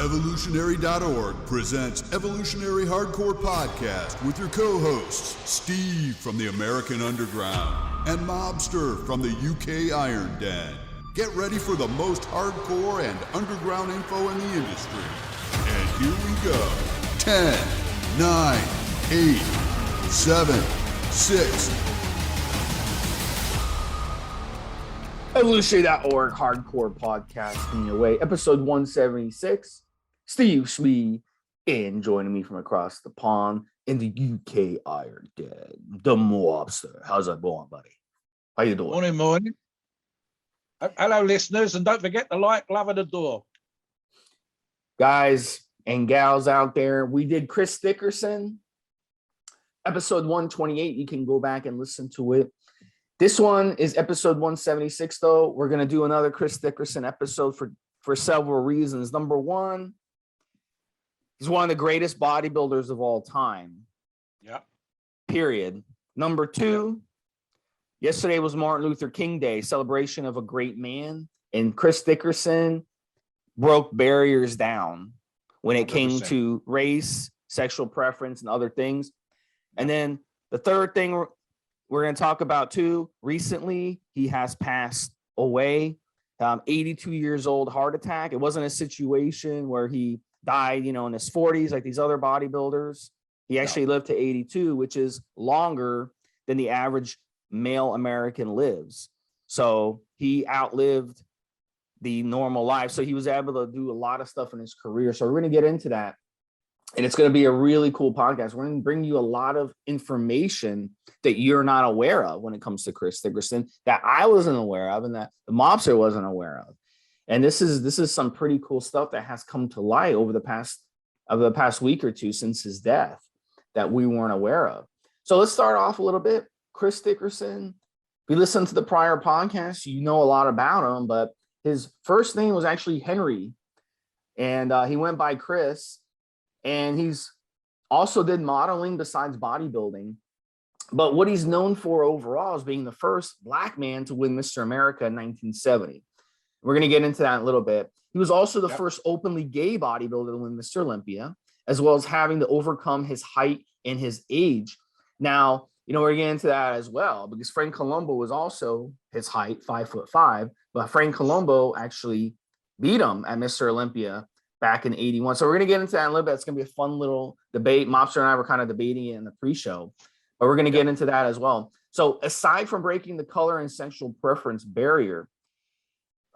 Evolutionary.org presents Evolutionary Hardcore Podcast with your co-hosts, Steve from the American Underground and Mobster from the UK Iron Den. Get ready for the most hardcore and underground info in the industry. And here we go. 10, 9, 8, 7, 6. Evolutionary.org Hardcore Podcast coming your way. Episode 176. Stevesmi and joining me from across the pond in the UK Iron Den, Da Mobster. How's that going, buddy? How you doing? Morning. Hello, listeners, and don't forget to like, love, and adore. Guys and gals out there, we did Chris Dickerson, episode 128. You can go back and listen to it. This one is episode 176, though. We're going to do another Chris Dickerson episode for several reasons. Number one, he's one of the greatest bodybuilders of all time. Yeah. Period. Number two, yesterday was Martin Luther King Day, celebration of a great man. And Chris Dickerson broke barriers down when it 100%. Came to race, sexual preference, and other things. And then the third thing we're going to talk about too, recently, he has passed away, 82 years old, heart attack. It wasn't a situation where he died, in his 40s, like these other bodybuilders. He actually lived to 82, which is longer than the average male American lives. So he outlived the normal life. So he was able to do a lot of stuff in his career. So we're going to get into that. And it's going to be a really cool podcast. We're going to bring you a lot of information that you're not aware of when it comes to Chris Dickerson, that I wasn't aware of and that the Mobster wasn't aware of. And this is some pretty cool stuff that has come to light over the past week or two since his death that we weren't aware of. So let's start off a little bit. Chris Dickerson, if you listen to the prior podcast, you know a lot about him, but his first name was actually Henry. And he went by Chris. And he's also did modeling besides bodybuilding. But what he's known for overall is being the first Black man to win Mr. America in 1970. We're going to get into that in a little bit. He was also the first openly gay bodybuilder to win Mr. Olympia, as well as having to overcome his height and his age. Now, we're going to get into that as well, because Frank Colombo was also his height, 5'5", but Frank Colombo actually beat him at Mr. Olympia back in 81. So we're going to get into that in a little bit. It's going to be a fun little debate. Mobster and I were kind of debating it in the pre-show, but we're going to get into that as well. So aside from breaking the color and sexual preference barrier,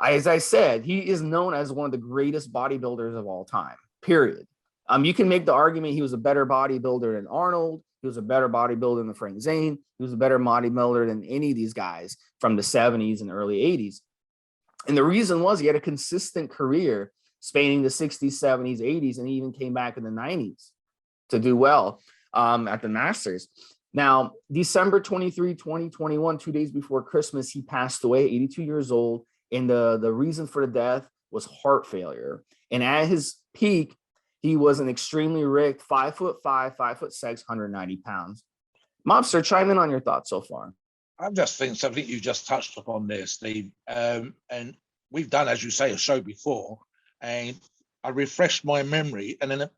as I said, he is known as one of the greatest bodybuilders of all time, period. You can make the argument he was a better bodybuilder than Arnold. He was a better bodybuilder than Frank Zane. He was a better bodybuilder than any of these guys from the 70s and early 80s. And the reason was he had a consistent career spanning the 60s, 70s, 80s, and he even came back in the 90s to do well at the Masters. Now, December 23, 2021, 2 days before Christmas, he passed away, 82 years old, and the reason for the death was heart failure. And at his peak, he was an extremely ripped 5'5", 5'6", 190 pounds. Mobster, chime in on your thoughts so far. I'm just thinking something you just touched upon there, Steve. And we've done, as you say, a show before. And I refreshed my memory. And then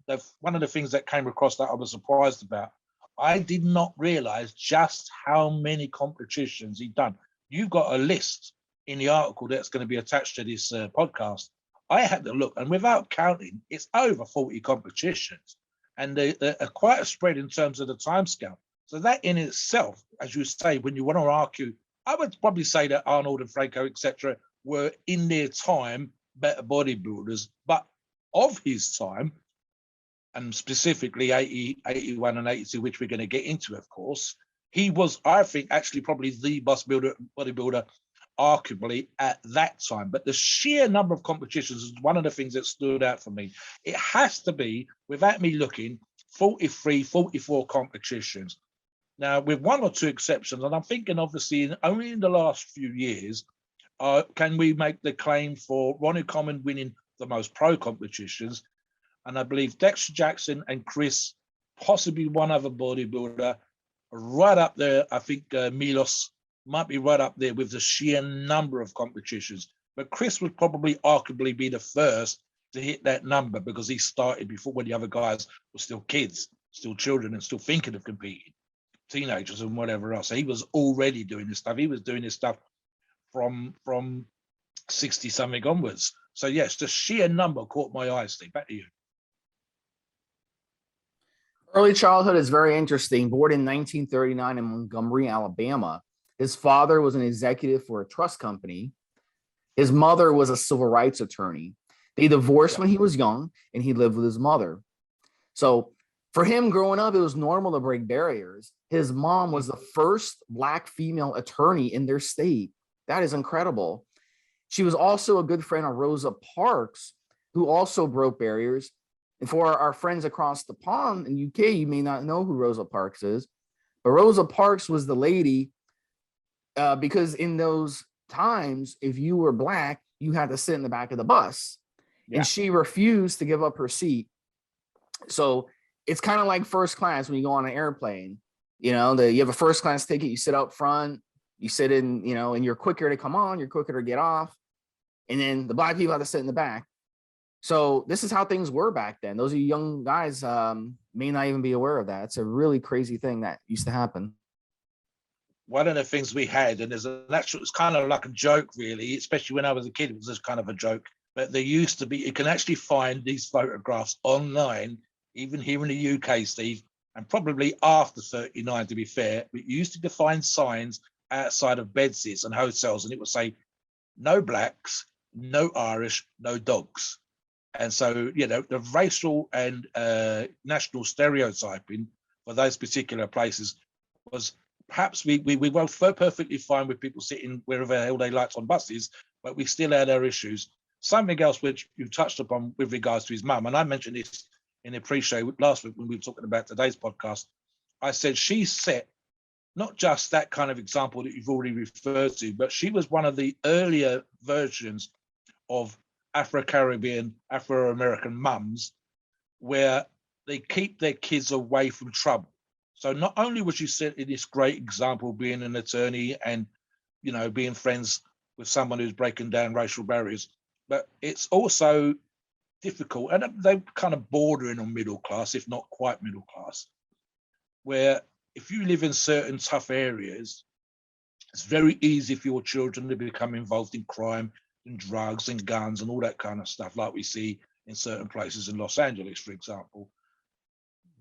one of the things that came across that I was surprised about, I did not realize just how many competitions he'd done. You've got a list in the article that's going to be attached to this podcast. I had to look, and without counting, it's over 40 competitions. And they're quite a spread in terms of the timescale. So that in itself, as you say, when you want to argue, I would probably say that Arnold and Franco, etc., were in their time better bodybuilders, but of his time, and specifically 80, 81 and 82, which we're going to get into, of course, he was, I think, actually probably the best bodybuilder arguably at that time. But the sheer number of competitions is one of the things that stood out for me. It has to be, without me looking, 43, 44 competitions. Now, with one or two exceptions, and I'm thinking obviously only in the last few years, can we make the claim for Ronnie Coleman winning the most pro competitions? And I believe Dexter Jackson and Chris, possibly one other bodybuilder, right up there. I think Milos might be right up there with the sheer number of competitions. But Chris would probably arguably be the first to hit that number because he started before when the other guys were still kids, still children, and still thinking of competing, teenagers and whatever else. So he was already doing this stuff. He was doing this stuff from 60 something onwards. So yes, the sheer number caught my eye. Steve, back to you. Early childhood is very interesting. Born in 1939 in Montgomery, Alabama. His father was an executive for a trust company. His mother was a civil rights attorney. They divorced when he was young, and he lived with his mother. So for him growing up, it was normal to break barriers. His mom was the first Black female attorney in their state. That is incredible. She was also a good friend of Rosa Parks, who also broke barriers. And for our friends across the pond in UK, you may not know who Rosa Parks is, but Rosa Parks was the lady because in those times, if you were Black, you had to sit in the back of the bus. Yeah. And she refused to give up her seat. So it's kind of like first class when you go on an airplane. You know, you have a first class ticket, you sit up front, you sit in, you know, and you're quicker to come on, you're quicker to get off. And then the Black people have to sit in the back. So this is how things were back then. Those of you young guys may not even be aware of that. It's a really crazy thing that used to happen. One of the things we had, and there's an actual, it's kind of like a joke, really, especially when I was a kid, it was just kind of a joke. But there used to be, you can actually find these photographs online, even here in the UK, Steve, and probably after 39, to be fair. But you used to find signs outside of bedsitters and hotels, and it would say, no Blacks, no Irish, no dogs. And so, you know, the racial and national stereotyping for those particular places was perhaps we were perfectly fine with people sitting wherever the hell they liked on buses, but we still had our issues. Something else which you touched upon with regards to his mum, and I mentioned this in the pre-show last week when we were talking about today's podcast. I said she set not just that kind of example that you've already referred to, but she was one of the earlier versions of Afro-Caribbean, Afro-American mums, where they keep their kids away from trouble. So not only was she setting this great example, being an attorney and, you know, being friends with someone who's breaking down racial barriers, but it's also difficult, and they're kind of bordering on middle class, if not quite middle class, where if you live in certain tough areas, it's very easy for your children to become involved in crime and drugs and guns and all that kind of stuff, like we see in certain places in Los Angeles, for example.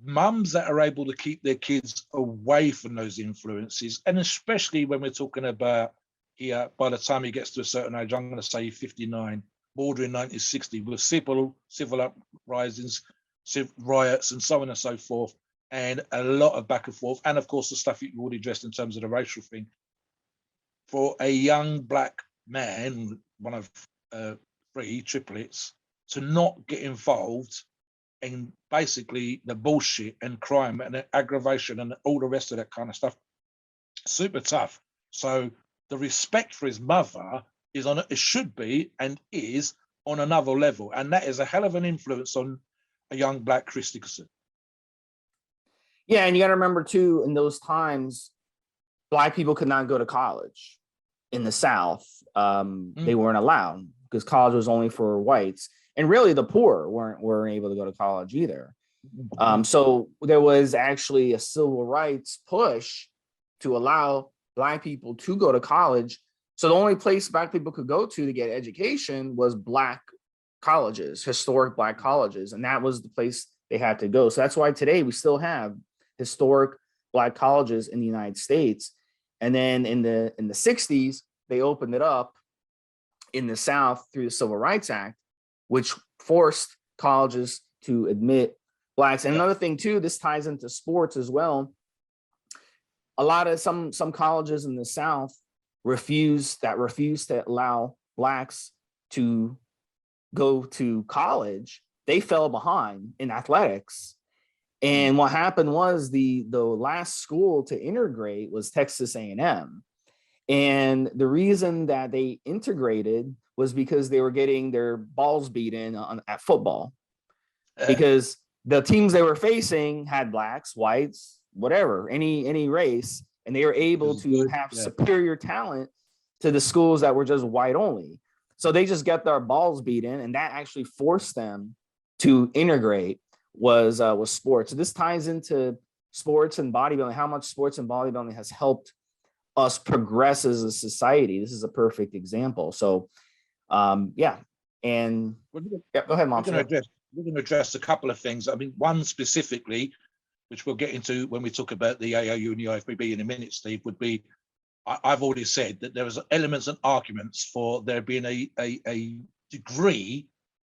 Mums that are able to keep their kids away from those influences, and especially when we're talking about here, by the time he gets to a certain age, I'm going to say 59, bordering 1960, with civil uprisings, riots, and so on and so forth, and a lot of back and forth, and of course the stuff you already addressed in terms of the racial thing. For a young Black man, one of three triplets, to not get involved in basically the bullshit and crime and the aggravation and all the rest of that kind of stuff, super tough. So the respect for his mother is on, it should be and is on another level, and that is a hell of an influence on a young Black Chris Dickerson. Yeah, and you got to remember too, in those times, Black people could not go to college in the South. They weren't allowed because college was only for whites, and really the poor weren't able to go to college either. So there was actually a civil rights push to allow Black people to go to college. So the only place Black people could go to get education was Black colleges, historic Black colleges, and that was the place they had to go. So that's why today we still have historic Black colleges in the United States. And then in the 60s, they opened it up in the South through the Civil Rights Act, which forced colleges to admit Blacks. And another thing too, this ties into sports as well. A lot of some colleges in the South refused to allow Blacks to go to college. They fell behind in athletics. And what happened was the last school to integrate was Texas A&M. And the reason that they integrated was because they were getting their balls beaten at football, because the teams they were facing had Blacks, whites, whatever, any race, and they were able to have superior talent to the schools that were just white only. So they just got their balls beaten, and that actually forced them to integrate was sports. So this ties into sports and bodybuilding, how much sports and bodybuilding has helped us progress as a society. This is a perfect example. So, yeah. And yeah, go ahead, Mom. We're going to address a couple of things. I mean, one specifically, which we'll get into when we talk about the AAU and the IFBB in a minute, Steve, would be, I've already said that there was elements and arguments for there being a degree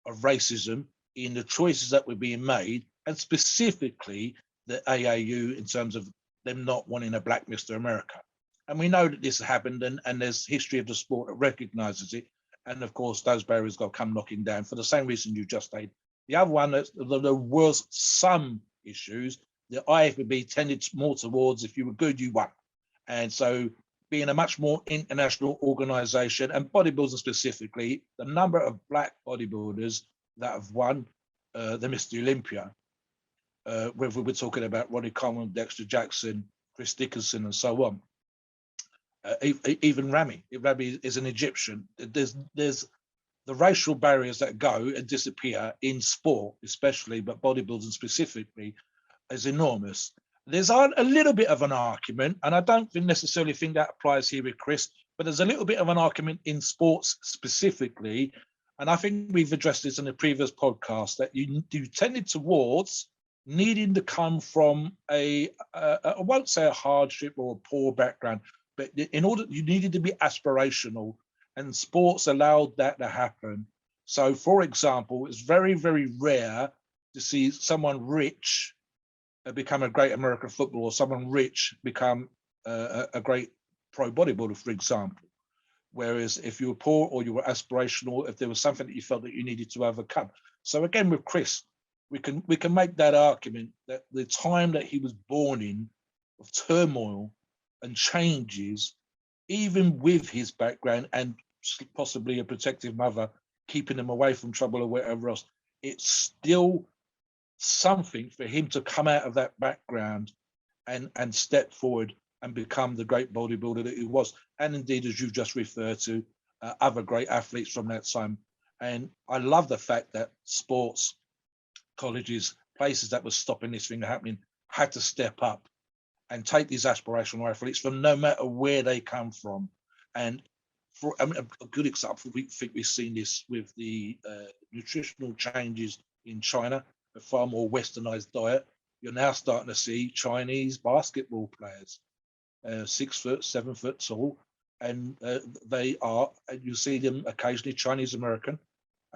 of racism in the choices that were being made, and specifically the AAU in terms of them not wanting a black Mr. America. And we know that this happened, and there's history of the sport that recognizes it. And of course, those barriers got to come knocking down for the same reason you just stated. The other one, that there was some issues. The IFBB tended more towards if you were good, you won. And so being a much more international organization, and bodybuilding specifically, the number of black bodybuilders that have won the Mr. Olympia, whether we're talking about Ronnie Coleman, Dexter Jackson, Chris Dickerson, and so on. Even Rami is an Egyptian. There's the racial barriers that go and disappear in sport, especially, but bodybuilding specifically, is enormous. There's a little bit of an argument, and I don't necessarily think that applies here with Chris, but there's a little bit of an argument in sports specifically, and I think we've addressed this in a previous podcast, that you tended towards needing to come from I won't say a hardship or a poor background, but in order, you needed to be aspirational, and sports allowed that to happen. So, for example, it's very, very rare to see someone rich become a great American footballer, or someone rich become a great pro bodybuilder, for example. Whereas if you were poor or you were aspirational, if there was something that you felt that you needed to overcome. So again, with Chris, we can make that argument that the time that he was born in, of turmoil and changes, even with his background and possibly a protective mother keeping him away from trouble or whatever else, it's still something for him to come out of that background and step forward and become the great bodybuilder that he was. And indeed, as you just referred to, other great athletes from that time. And I love the fact that sports, colleges, places that were stopping this thing happening had to step up and take these aspirational athletes from no matter where they come from. And for a good example, we think we've seen this with the nutritional changes in China, a far more westernized diet. You're now starting to see Chinese basketball players, 6 foot, 7 foot tall, and they are, you see them occasionally, Chinese American,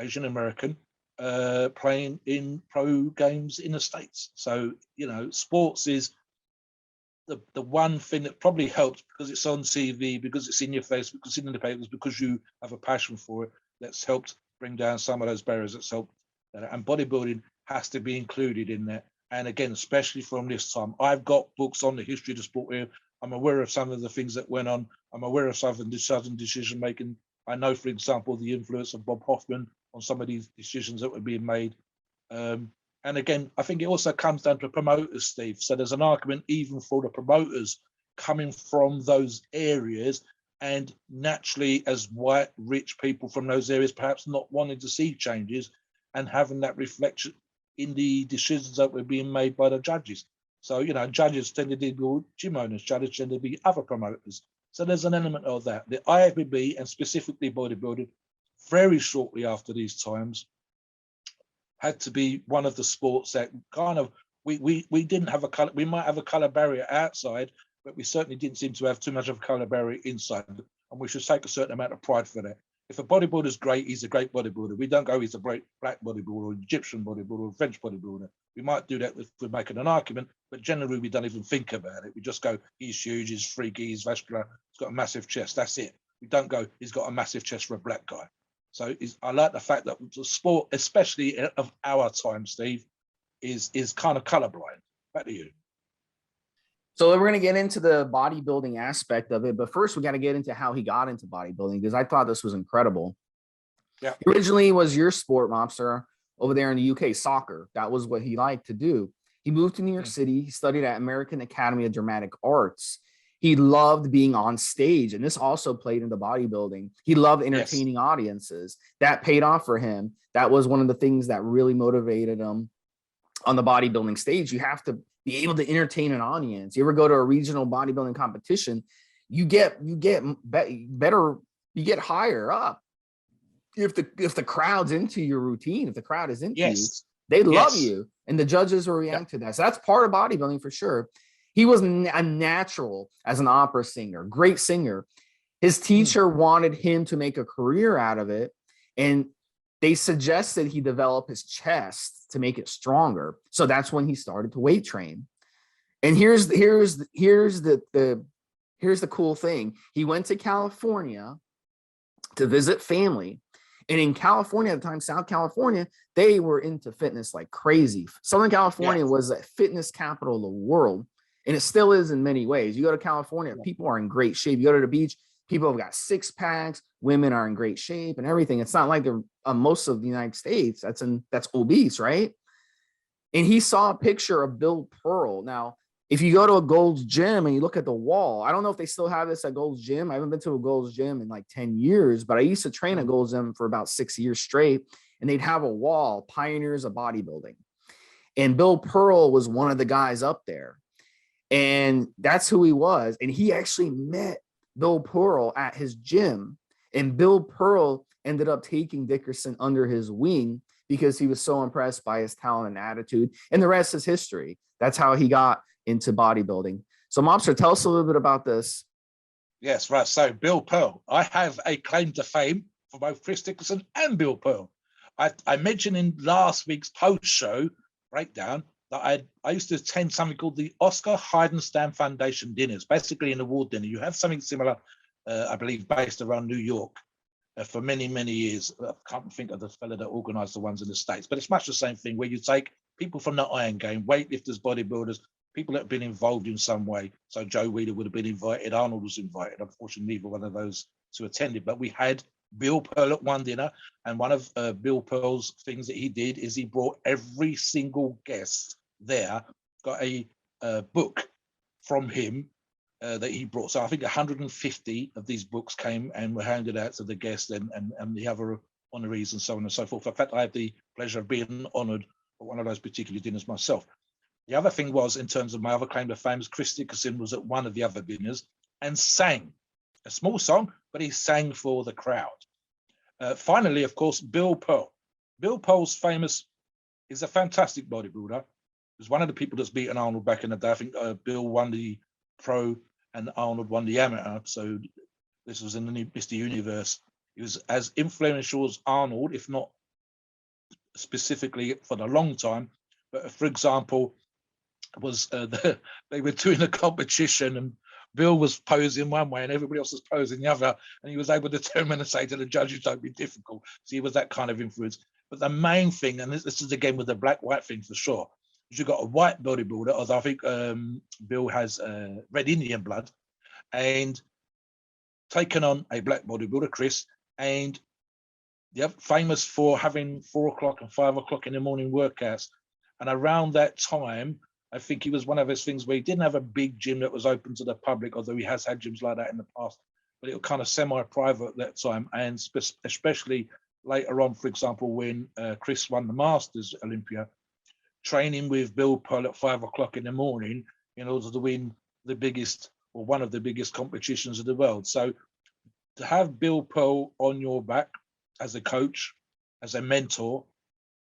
Asian American, playing in pro games in the States. So, you know, sports is the one thing that probably helps, because it's on TV, because it's in your face, because it's in the papers, because you have a passion for it, that's helped bring down some of those barriers. That's helped. And bodybuilding has to be included in that. And again, especially from this time, I've got books on the history of the sport here. I'm aware of some of the things that went on. I'm aware of some of the sudden decision making. I know, for example, the influence of Bob Hoffman on some of these decisions that were being made. And again, I think it also comes down to promoters, Steve. So there's an argument even for the promoters coming from those areas, and naturally as white, rich people from those areas, perhaps not wanting to see changes and having that reflection in the decisions that were being made by the judges. So, you know, judges tend to be gym owners, judges tend to be other promoters. So there's an element of that. The IFBB, and specifically bodybuilding, very shortly after these times, had to be one of the sports that kind of, we didn't have a color, we might have a color barrier outside, but we certainly didn't seem to have too much of a color barrier inside. And we should take a certain amount of pride for that. If a bodybuilder's great, he's a great bodybuilder. We don't go, he's a great black bodybuilder, or Egyptian bodybuilder, or French bodybuilder. We might do that if we're making an argument, but generally we don't even think about it. We just go, he's huge, he's freaky, he's vascular, he's got a massive chest. That's it. We don't go, he's got a massive chest for a black guy. So I like the fact that the sport, especially of our time, Steve, is kind of colorblind. Back to you. So we're going to get into the bodybuilding aspect of it, but first we got to get into how he got into bodybuilding, because I thought this was incredible. Yeah. Originally was your sport, Mobster, over there in the UK, soccer. That was what he liked to do. He moved to New York City. He studied at American Academy of Dramatic Arts. He loved being on stage, and this also played into bodybuilding. He loved entertaining audiences. That paid off for him. That was one of the things that really motivated him on the bodybuilding stage. You have to be able to entertain an audience. You ever go to a regional bodybuilding competition, you get better, you get higher up. If the crowd's into your routine, if the crowd is into you, they love you, and the judges will react to that. So that's part of bodybuilding for sure. He was a natural as an opera singer, great singer. His teacher wanted him to make a career out of it, and they suggested he develop his chest to make it stronger. So that's when he started to weight train. And here's the cool thing. He went to California to visit family. And in California at the time, South California, they were into fitness like crazy. Southern California was a fitness capital of the world. And it still is in many ways. You go to California, people are in great shape. You go to the beach, people have got six packs, women are in great shape and everything. It's not like they're most of the United States that's obese, right? And he saw a picture of Bill Pearl. Now, if you go to a Gold's Gym and you look at the wall, I don't know if they still have this at Gold's Gym. I haven't been to a Gold's Gym in like 10 years, but I used to train at Gold's Gym for about 6 years straight. And they'd have a wall, Pioneers of Bodybuilding. And Bill Pearl was one of the guys up there. And that's who he was. And he actually met Bill Pearl at his gym. And Bill Pearl ended up taking Dickerson under his wing because he was so impressed by his talent and attitude. And the rest is history. That's how he got into bodybuilding. So Mobster, tell us a little bit about this. Yes, right. So Bill Pearl, I have a claim to fame for both Chris Dickerson and Bill Pearl. I mentioned in last week's post-show breakdown that I used to attend something called the Oscar Heidenstam Foundation dinners, basically an award dinner. You have something similar, I believe, based around New York for many, many years. I can't think of the fellow that organized the ones in the States, but it's much the same thing where you take people from the iron game, weightlifters, bodybuilders, people that have been involved in some way. So Joe Wheeler would have been invited. Arnold was invited. Unfortunately, neither one of those two attended, but we had Bill Pearl at one dinner. And one of Bill Pearl's things that he did is he brought every single guest there, got a book from him that he brought. So I think 150 of these books came and were handed out to the guests and the other honorees and so on and so forth. In fact, I had the pleasure of being honored at one of those particular dinners myself. The other thing was, in terms of my other claim to fame, Chris Dickerson was at one of the other dinners and sang a small song, but he sang for the crowd. Finally, of course, Bill Pearl. Bill Pearl's famous, he's a fantastic bodybuilder. He was one of the people that's beaten Arnold back in the day. I think Bill won the pro and Arnold won the amateur. So this was in the Mr. Universe. He was as influential as Arnold, if not specifically for the long time. But for example, was they were doing a competition and Bill was posing one way and everybody else was posing the other, and he was able to turn and say to the judges, "Don't be difficult." So he was that kind of influence. But the main thing, and this is again with the black-white thing for sure, is you've got a white bodybuilder, although I think Bill has red Indian blood, and taken on a black bodybuilder, Chris, and they're famous for having 4 o'clock and 5 o'clock in the morning workouts. And around that time, I think he was one of those things where he didn't have a big gym that was open to the public, although he has had gyms like that in the past, but it was kind of semi-private at that time. And especially later on, for example, when Chris won the Masters Olympia, training with Bill Pearl at 5 o'clock in the morning in order to win the biggest or one of the biggest competitions of the world. So to have Bill Pearl on your back as a coach, as a mentor,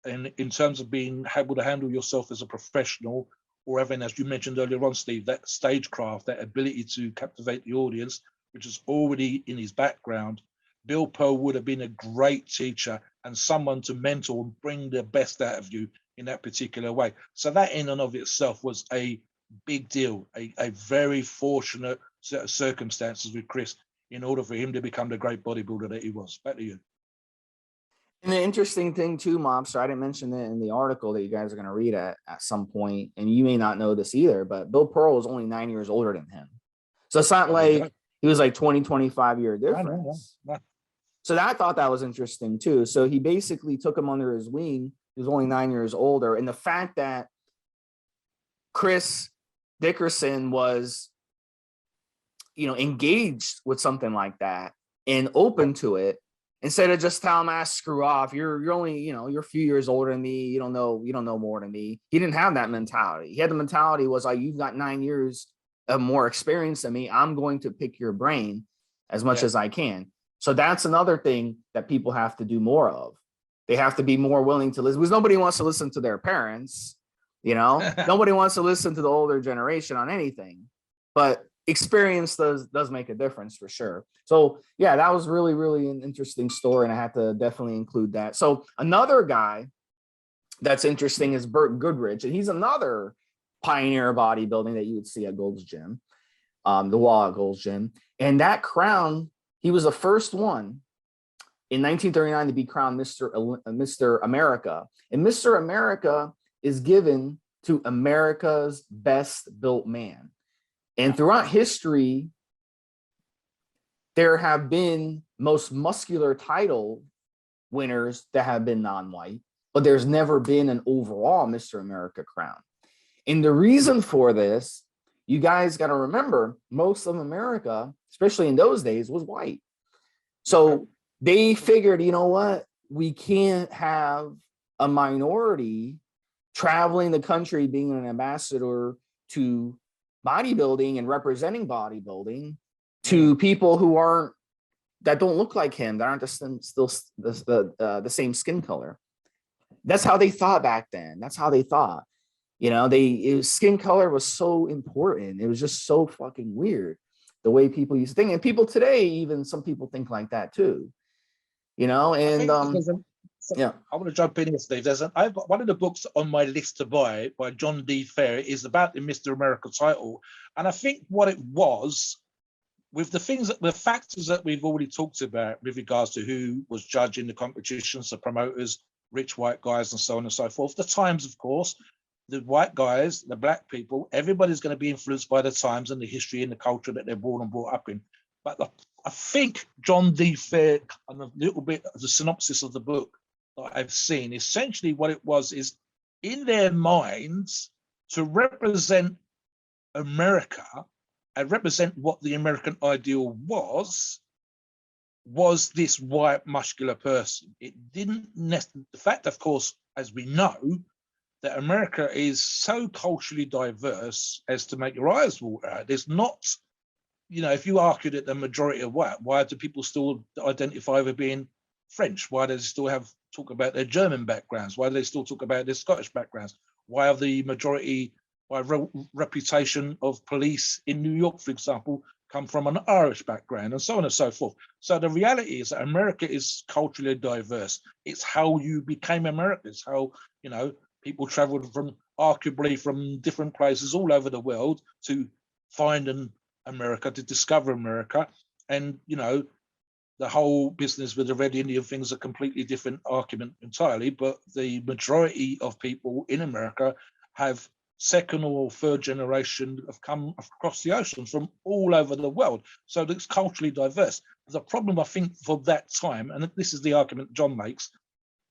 and in terms of being able to handle yourself as a professional, or having, as you mentioned earlier on, Steve, that stagecraft, that ability to captivate the audience, which is already in his background, Bill Pearl would have been a great teacher and someone to mentor and bring the best out of you in that particular way. So that in and of itself was a big deal, a very fortunate set of circumstances with Chris in order for him to become the great bodybuilder that he was. Back to you. And the interesting thing too, Mobster, I didn't mention it in the article that you guys are going to read at some point, and you may not know this either, but Bill Pearl was only 9 years older than him. So it's not like he was like 20, 25 year difference. So I thought that was interesting too. So he basically took him under his wing. He was only 9 years older. And the fact that Chris Dickerson was engaged with something like that and open to it, instead of just telling him, screw off. You're only, you're a few years older than me. You don't know more than me. He didn't have that mentality. He had the mentality was like, you've got 9 years of more experience than me. I'm going to pick your brain as much as I can. So that's another thing that people have to do more of. They have to be more willing to listen, because nobody wants to listen to their parents. Nobody wants to listen to the older generation on anything, but experience does make a difference for sure. So yeah, that was really, really an interesting story, and I had to definitely include that. So another guy that's interesting is Burt Goodrich, and he's another pioneer of bodybuilding that you would see at Gold's Gym, the wall at Gold's Gym. And that crown, he was the first one in 1939 to be crowned Mr. America. And Mr. America is given to America's best built man. And throughout history, there have been most muscular title winners that have been non-white, but there's never been an overall Mr. America crown. And the reason for this, you guys got to remember, most of America, especially in those days, was white. So they figured, you know what? We can't have a minority traveling the country, being an ambassador to bodybuilding and representing bodybuilding to people who that don't look like him, that aren't the same skin color. That's how they thought back then. That's how they thought. Skin color was so important. It was just so fucking weird the way people used to think. And people today, even some people think like that too. I want to jump in here, Steve. I've got one of the books on my list to buy by John D. Fair is about the Mr. America title. And I think what it was, with the factors that we've already talked about with regards to who was judging the competitions, the promoters, rich white guys, and so on and so forth. The times, of course, the white guys, the black people, everybody's going to be influenced by the times and the history and the culture that they're born and brought up in. But I think John D. Fair, and a little bit of the synopsis of the book that I've seen, essentially what it was is, in their minds, to represent America and represent what the American ideal was this white muscular person. It didn't necessarily, the fact, of course, as we know, that America is so culturally diverse as to make your eyes water out. There's not, if you argue that the majority are white, why do people still identify with being French? Why do they still talk about their German backgrounds? Why do they still talk about their Scottish backgrounds? Why are the majority, by reputation of police in New York, for example, come from an Irish background, and so on and so forth? So the reality is that America is culturally diverse. It's how you became American. It's how, people traveled arguably from different places all over the world to find America, to discover America. And, the whole business with the Red Indian thing is a completely different argument entirely, but the majority of people in America have second or third generation have come across the ocean from all over the world. So it's culturally diverse. The problem, I think, for that time, and this is the argument John makes,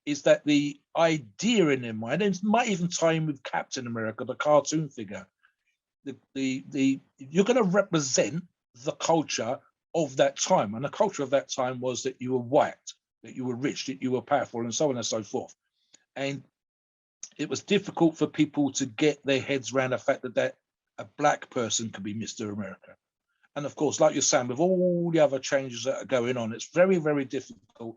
is that the idea in their mind, and it might even tie in with Captain America, the cartoon figure, you're going to represent the culture of that time. And the culture of that time was that you were white, that you were rich, that you were powerful, and so on and so forth. And it was difficult for people to get their heads around the fact that a black person could be Mr. America. And of course, like you're saying, with all the other changes that are going on, it's very, very difficult.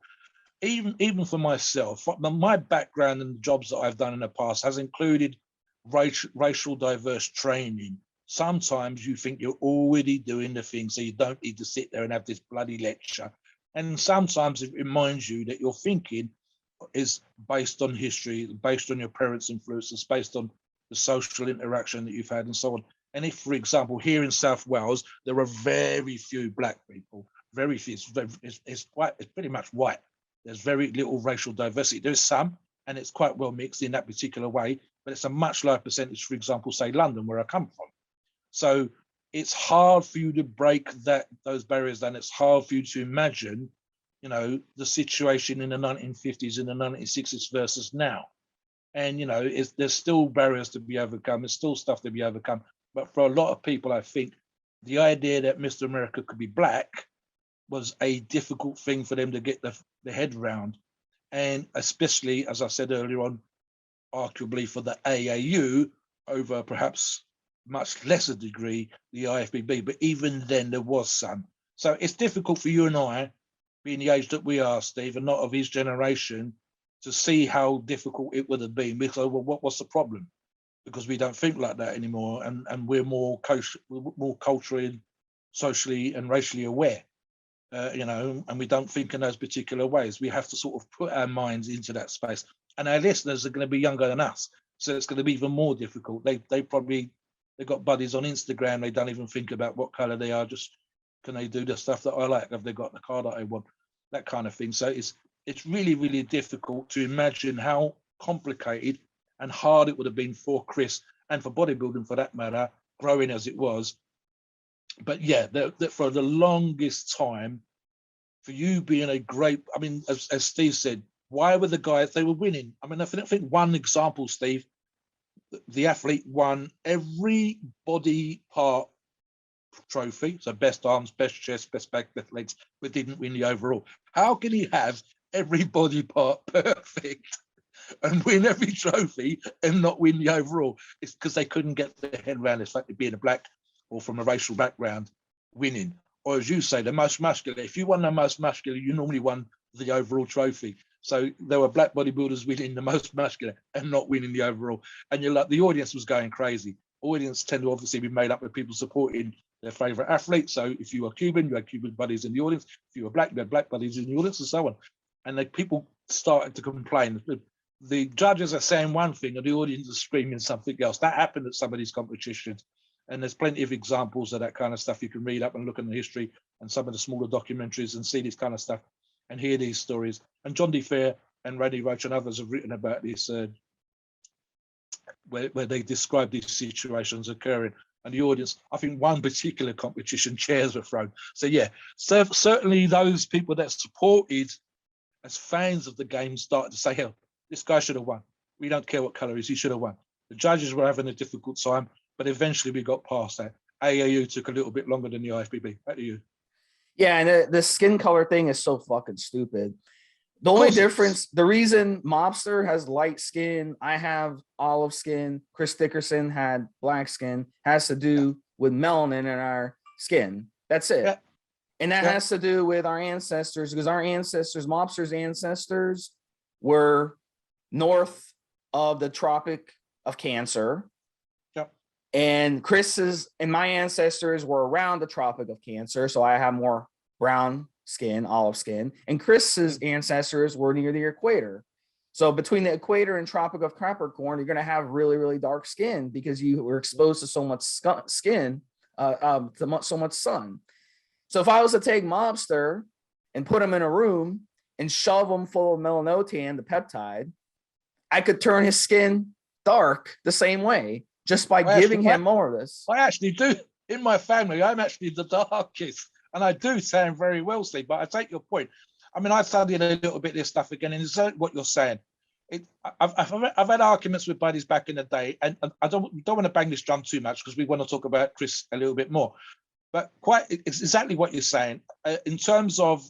Even for myself, my background and the jobs that I've done in the past has included racial diverse training. Sometimes you think you're already doing the thing, so you don't need to sit there and have this bloody lecture. And sometimes it reminds you that your thinking is based on history, based on your parents' influences, based on the social interaction that you've had, and so on. And if, for example, here in South Wales, there are very few black people, very few. It's pretty much white. There's very little racial diversity. There's some, and it's quite well mixed in that particular way, but it's a much lower percentage, for example, say London, where I come from. So it's hard for you to break those barriers down. It's hard for you to imagine, the situation in the 1950s and the 1960s versus now. And, there's still barriers to be overcome. There's still stuff to be overcome. But for a lot of people, I think the idea that Mr. America could be black was a difficult thing for them to get the head round. And especially, as I said earlier on, arguably for the AAU over perhaps much lesser degree, the IFBB. But even then there was some. So it's difficult for you and I, being the age that we are, Steve, and not of his generation, to see how difficult it would have been. Because, well, what's the problem? Because we don't think like that anymore, and we're more culturally, socially, and racially aware, and we don't think in those particular ways. We have to sort of put our minds into that space. And our listeners are going to be younger than us, so it's going to be even more difficult. They've got buddies on Instagram. They don't even think about what color they are. Just, can they do the stuff that I like? Have they got the car that I want? That kind of thing. So it's really, really difficult to imagine how complicated and hard it would have been for Chris, and for bodybuilding for that matter, growing as it was. But yeah, for the longest time, for you being a great, I mean, as Steve said, why were the guys, they were winning? I mean, I think one example, Steve, the athlete won every body part trophy, so best arms, best chest, best back, best legs, but didn't win the overall. How can he have every body part perfect and win every trophy and not win the overall? It's because they couldn't get their head around the fact of being a black or from a racial background winning. Or as you say, the most muscular. If you won the most muscular, you normally won the overall trophy. So there were black bodybuilders winning the most muscular and not winning the overall. And you're like, the audience was going crazy. Audience tend to obviously be made up of people supporting their favorite athlete. So if you were Cuban, you had Cuban buddies in the audience. If you were black, you had black buddies in the audience, and so on. And the people started to complain. The judges are saying one thing and the audience is screaming something else. That happened at some of these competitions. And there's plenty of examples of that kind of stuff. You can read up and look in the history and some of the smaller documentaries and see this kind of stuff and hear these stories. And John D. Fair and Randy Roach and others have written about this, where they describe these situations occurring. And the audience, I think one particular competition, chairs were thrown. So yeah, certainly those people that supported as fans of the game started to say, hell, this guy should have won. We don't care what color he is, he should have won. The judges were having a difficult time, but eventually we got past that. AAU took a little bit longer than the IFBB. Back to you. Yeah, and the skin color thing is so fucking stupid. The only difference, the reason Mobster has light skin, I have olive skin, Chris Dickerson had black skin, has to do with melanin in our skin. That's it. Yeah. And that has to do with our ancestors, because our ancestors, Mobster's ancestors, were north of the Tropic of Cancer. Yep. And Chris's and my ancestors were around the Tropic of Cancer, so I have more brown skin, olive skin, and Chris's ancestors were near the equator. So between the equator and Tropic of Capricorn, you're going to have really, really dark skin because you were exposed to so much skin, so much sun. So if I was to take Mobster and put him in a room and shove him full of melanotan, the peptide, I could turn his skin dark the same way just by giving him more of this. I actually do. In my family, I'm actually the darkest. And I do sound very well, Steve, but I take your point. I mean, I studied a little bit of this stuff again, and it's what you're saying. I've had arguments with buddies back in the day, and I don't want to bang this drum too much because we want to talk about Chris a little bit more. But it's exactly what you're saying in terms of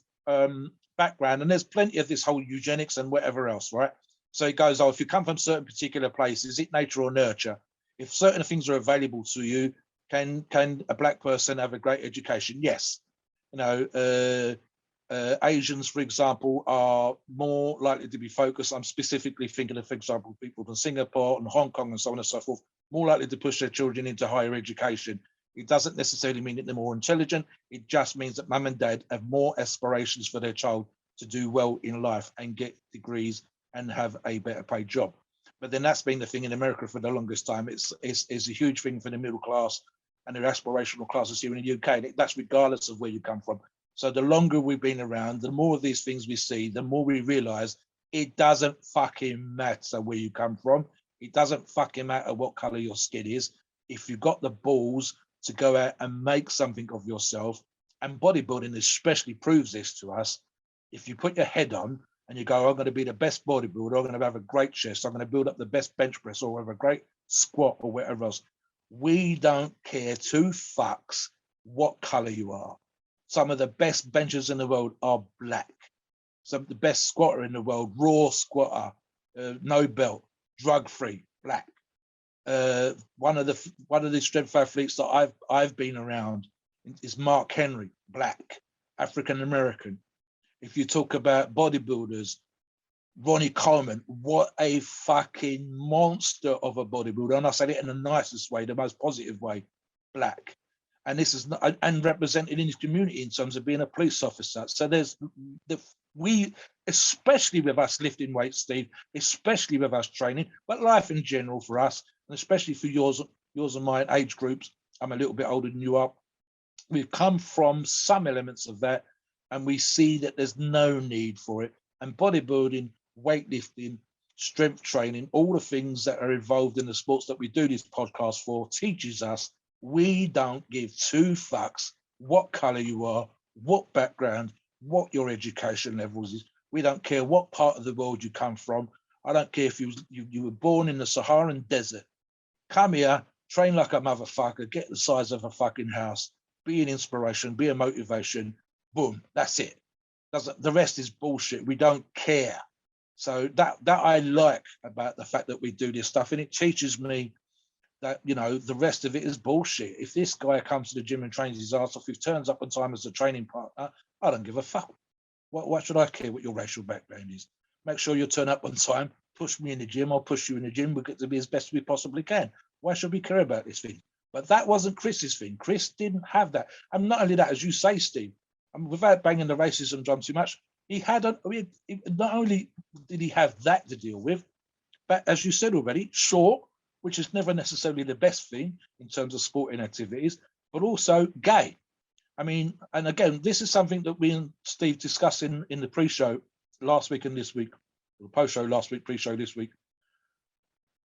background, and there's plenty of this whole eugenics and whatever else, right? So it goes, if you come from certain particular places, is it nature or nurture? If certain things are available to you, can a black person have a great education? Yes. Asians, for example, are more likely to be focused. I'm specifically thinking of, for example, people from Singapore and Hong Kong and so on and so forth, more likely to push their children into higher education. It doesn't necessarily mean that they're more intelligent. It just means that mum and dad have more aspirations for their child to do well in life and get degrees and have a better paid job. But then that's been the thing in America for the longest time. It's a huge thing for the middle class and their aspirational classes here in the UK. That's regardless of where you come from. So the longer we've been around, the more of these things we see, the more we realize it doesn't fucking matter where you come from. It doesn't fucking matter what color your skin is. If you've got the balls to go out and make something of yourself, and bodybuilding especially proves this to us, if you put your head on and you go, I'm going to be the best bodybuilder, I'm going to have a great chest, I'm going to build up the best bench press or have a great squat or whatever else. We don't care two fucks what color you are. Some of the best benchers in the world are black. Some of the best squatter in the world, raw squatter, no belt, drug-free, black. One of the strength athletes that I've been around is Mark Henry, black, African-American. If you talk about bodybuilders, Ronnie Coleman, what a fucking monster of a bodybuilder. And I said it in the nicest way, the most positive way, black. And this is not, and represented in his community in terms of being a police officer. So we, especially with us lifting weights, Steve, especially with us training, but life in general for us, and especially for yours and my age groups, I'm a little bit older than you are. We've come from some elements of that, and we see that there's no need for it. And bodybuilding, weightlifting, strength training, all the things that are involved in the sports that we do this podcast for, teaches us we don't give two fucks what color you are, what background, what your education levels is. We don't care what part of the world you come from. I don't care if you were born in the Saharan desert. Come here, train like a motherfucker, get the size of a fucking house, be an inspiration, be a motivation. Boom, that's it. The rest is bullshit. We don't care. So that I like about the fact that we do this stuff, and it teaches me that, you know, the rest of it is bullshit. If this guy comes to the gym and trains his ass off, if he turns up on time as a training partner, I don't give a fuck. Why should I care what your racial background is? Make sure you turn up on time, push me in the gym, I'll push you in the gym, we'll get to be as best we possibly can. Why should we care about this thing? But that wasn't Chris's thing. Chris didn't have that. And not only that, as you say, Steve, without banging the racism drum too much, not only did he have that to deal with, but as you said already, short, which is never necessarily the best thing in terms of sporting activities, but also gay. I mean, and again, this is something that we and Steve discussed in the pre-show last week and this week, or post-show last week, pre-show this week.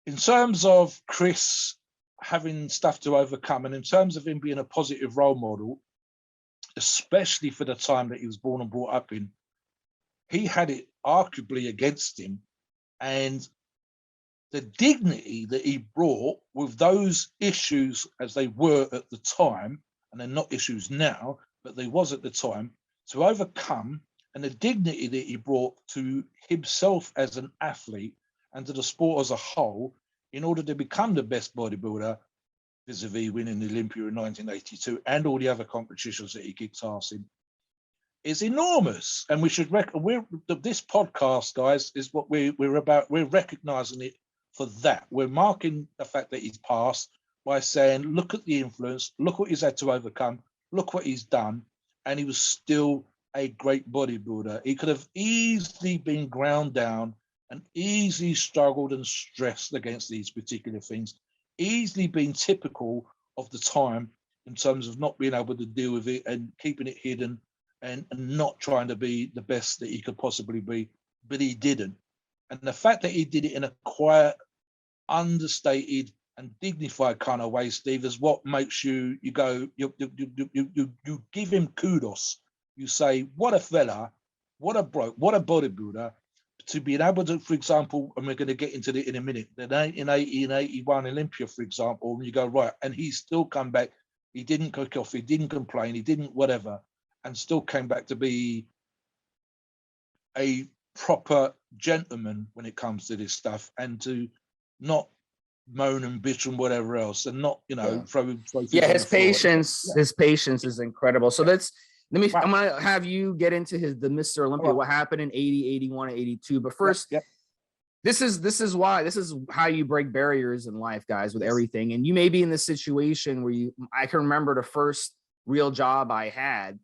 In terms of Chris having stuff to overcome, and in terms of him being a positive role model, especially for the time that he was born and brought up in, he had it arguably against him. And the dignity that he brought with those issues as they were at the time, and they're not issues now, but they was at the time, to overcome, and the dignity that he brought to himself as an athlete and to the sport as a whole, in order to become the best bodybuilder, vis-a-vis winning the Olympia in 1982 and all the other competitions that he kicked ass in, is enormous. And we should this podcast, guys, is what we're about. We're recognizing it for that. We're marking the fact that he's passed by saying, look at the influence, look what he's had to overcome, look what he's done, and he was still a great bodybuilder. He could have easily been ground down and easily struggled and stressed against these particular things, easily been typical of the time in terms of not being able to deal with it and keeping it hidden and not trying to be the best that he could possibly be, but he didn't. And the fact that he did it in a quiet, understated and dignified kind of way, Steve, is what makes you give him kudos. You say, what a fella, what a bloke, what a bodybuilder, to be able to, for example, and we're going to get into it in a minute, the 1980 and 81 Olympia, for example, and you go, right, and he's still come back, he didn't cook off, he didn't complain, he didn't whatever, and still came back to be a proper gentleman when it comes to this stuff, and to not moan and bitch and whatever else, and not, throw his patience is incredible. So I'm gonna have you get into the Mr. Olympia, what happened in 80, 81, and 82. But first, this is how you break barriers in life, guys, with everything. And you may be in this situation where I can remember the first real job I had,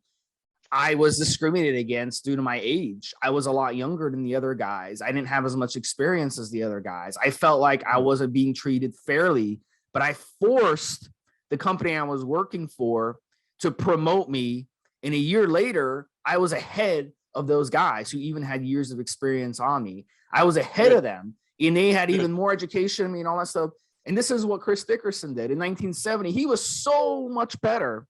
I was discriminated against due to my age. I was a lot younger than the other guys. I didn't have as much experience as the other guys. I felt like I wasn't being treated fairly, but I forced the company I was working for to promote me. And a year later, I was ahead of those guys who even had years of experience on me. I was ahead of them, and they had even more education than me and all that stuff. And this is what Chris Dickerson did in 1970. He was so much better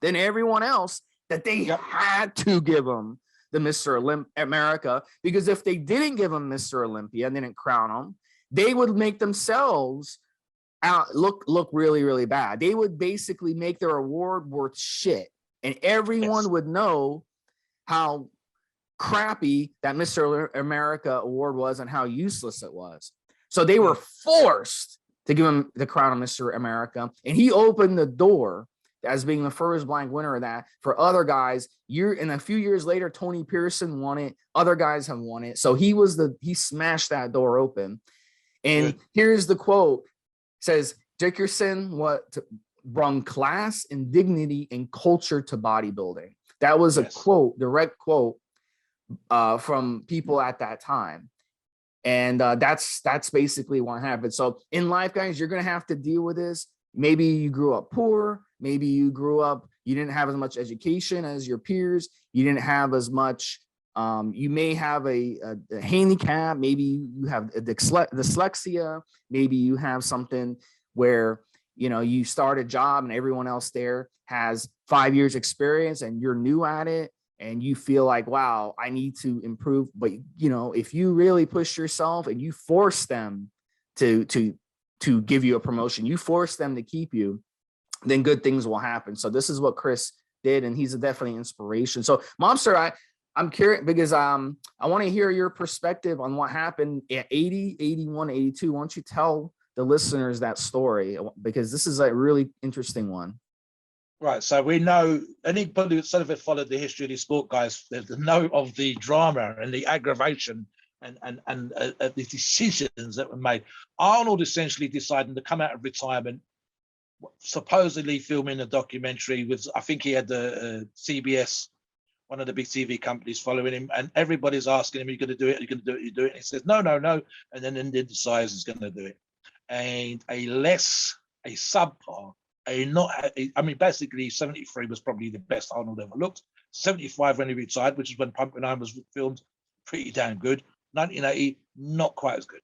than everyone else that they had to give him the Mr. America, because if they didn't give him Mr. Olympia and didn't crown him, they would make themselves look really, really bad. They would basically make their award worth shit, and everyone would know how crappy that Mr. America award was and how useless it was. So they were forced to give him the crown of Mr. America, and he opened the door as being the first blank winner of that for other guys. And a few years later, Tony Pearson won it. Other guys have won it. So he smashed that door open. And here's the quote. It says, Dickerson brought class and dignity and culture to bodybuilding. That was a quote, direct quote from people at that time. And that's basically what happened. So in life, guys, you're going to have to deal with this. Maybe you grew up poor. Maybe you didn't have as much education as your peers. You didn't have as much. You may have a handicap. Maybe you have a dyslexia. Maybe you have something where, you start a job and everyone else there has 5 years experience and you're new at it. And you feel like, wow, I need to improve. But, if you really push yourself and you force them to give you a promotion, you force them to keep you, then good things will happen. So this is what Chris did, and he's definitely inspiration. So Mobster, I'm curious because I want to hear your perspective on what happened at 80, 81, 82. Why don't you tell the listeners that story? Because this is a really interesting one. Right, so we know anybody that sort of followed the history of the sport, guys, they know of the drama and the aggravation and the decisions that were made. Arnold essentially decided to come out of retirement, supposedly filming a documentary with, I think he had the CBS, one of the big TV companies following him, and everybody's asking him, "Are you going to do it? Are you going to do it? Are you do it?" And he says, "No, no, no," and then decides he's going to do it. And a subpar. Basically 73 was probably the best Arnold ever looked. 75 when he retired, which is when Pumping Iron was filmed, pretty damn good. 1980, not quite as good.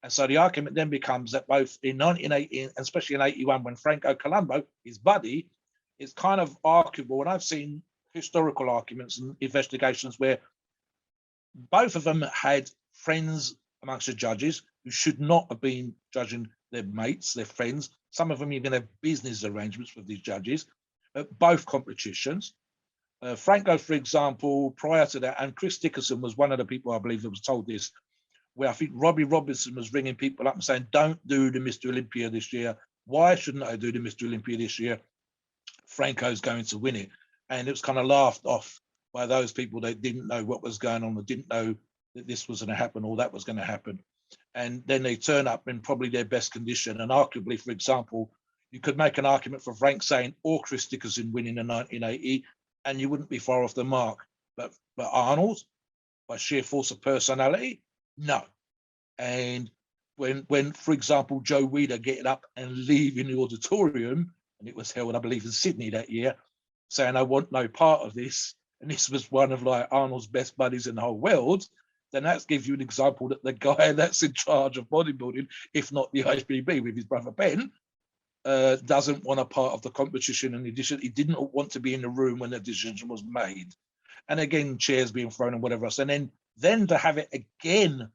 And so the argument then becomes that both in 1980 and especially in 81, when Franco Colombo, his buddy, it's kind of arguable. And I've seen historical arguments and investigations where both of them had friends amongst the judges who should not have been judging their mates, their friends. Some of them even have business arrangements with these judges at both competitions. Franco, for example, prior to that, and Chris Dickerson was one of the people I believe that was told this, where I think Robbie Robinson was ringing people up and saying, "Don't do the Mr. Olympia this year. Why shouldn't I do the Mr. Olympia this year? Franco's going to win it." And it was kind of laughed off by those people that didn't know what was going on, or didn't know that this was going to happen or that was going to happen. And then they turn up in probably their best condition. And arguably, for example, you could make an argument for Frank Zane or Chris Dickerson winning in 1980, and you wouldn't be far off the mark. But Arnold, by sheer force of personality, no. And when for example, Joe Weider getting up and leaving the auditorium, and it was held, I believe, in Sydney that year, saying, "I want no part of this," and this was one of like Arnold's best buddies in the whole world, then that gives you an example that the guy that's in charge of bodybuilding, if not the IFBB with his brother Ben, doesn't want a part of the competition. And he didn't want to be in the room when the decision was made. And again, chairs being thrown and whatever else. And then to have it again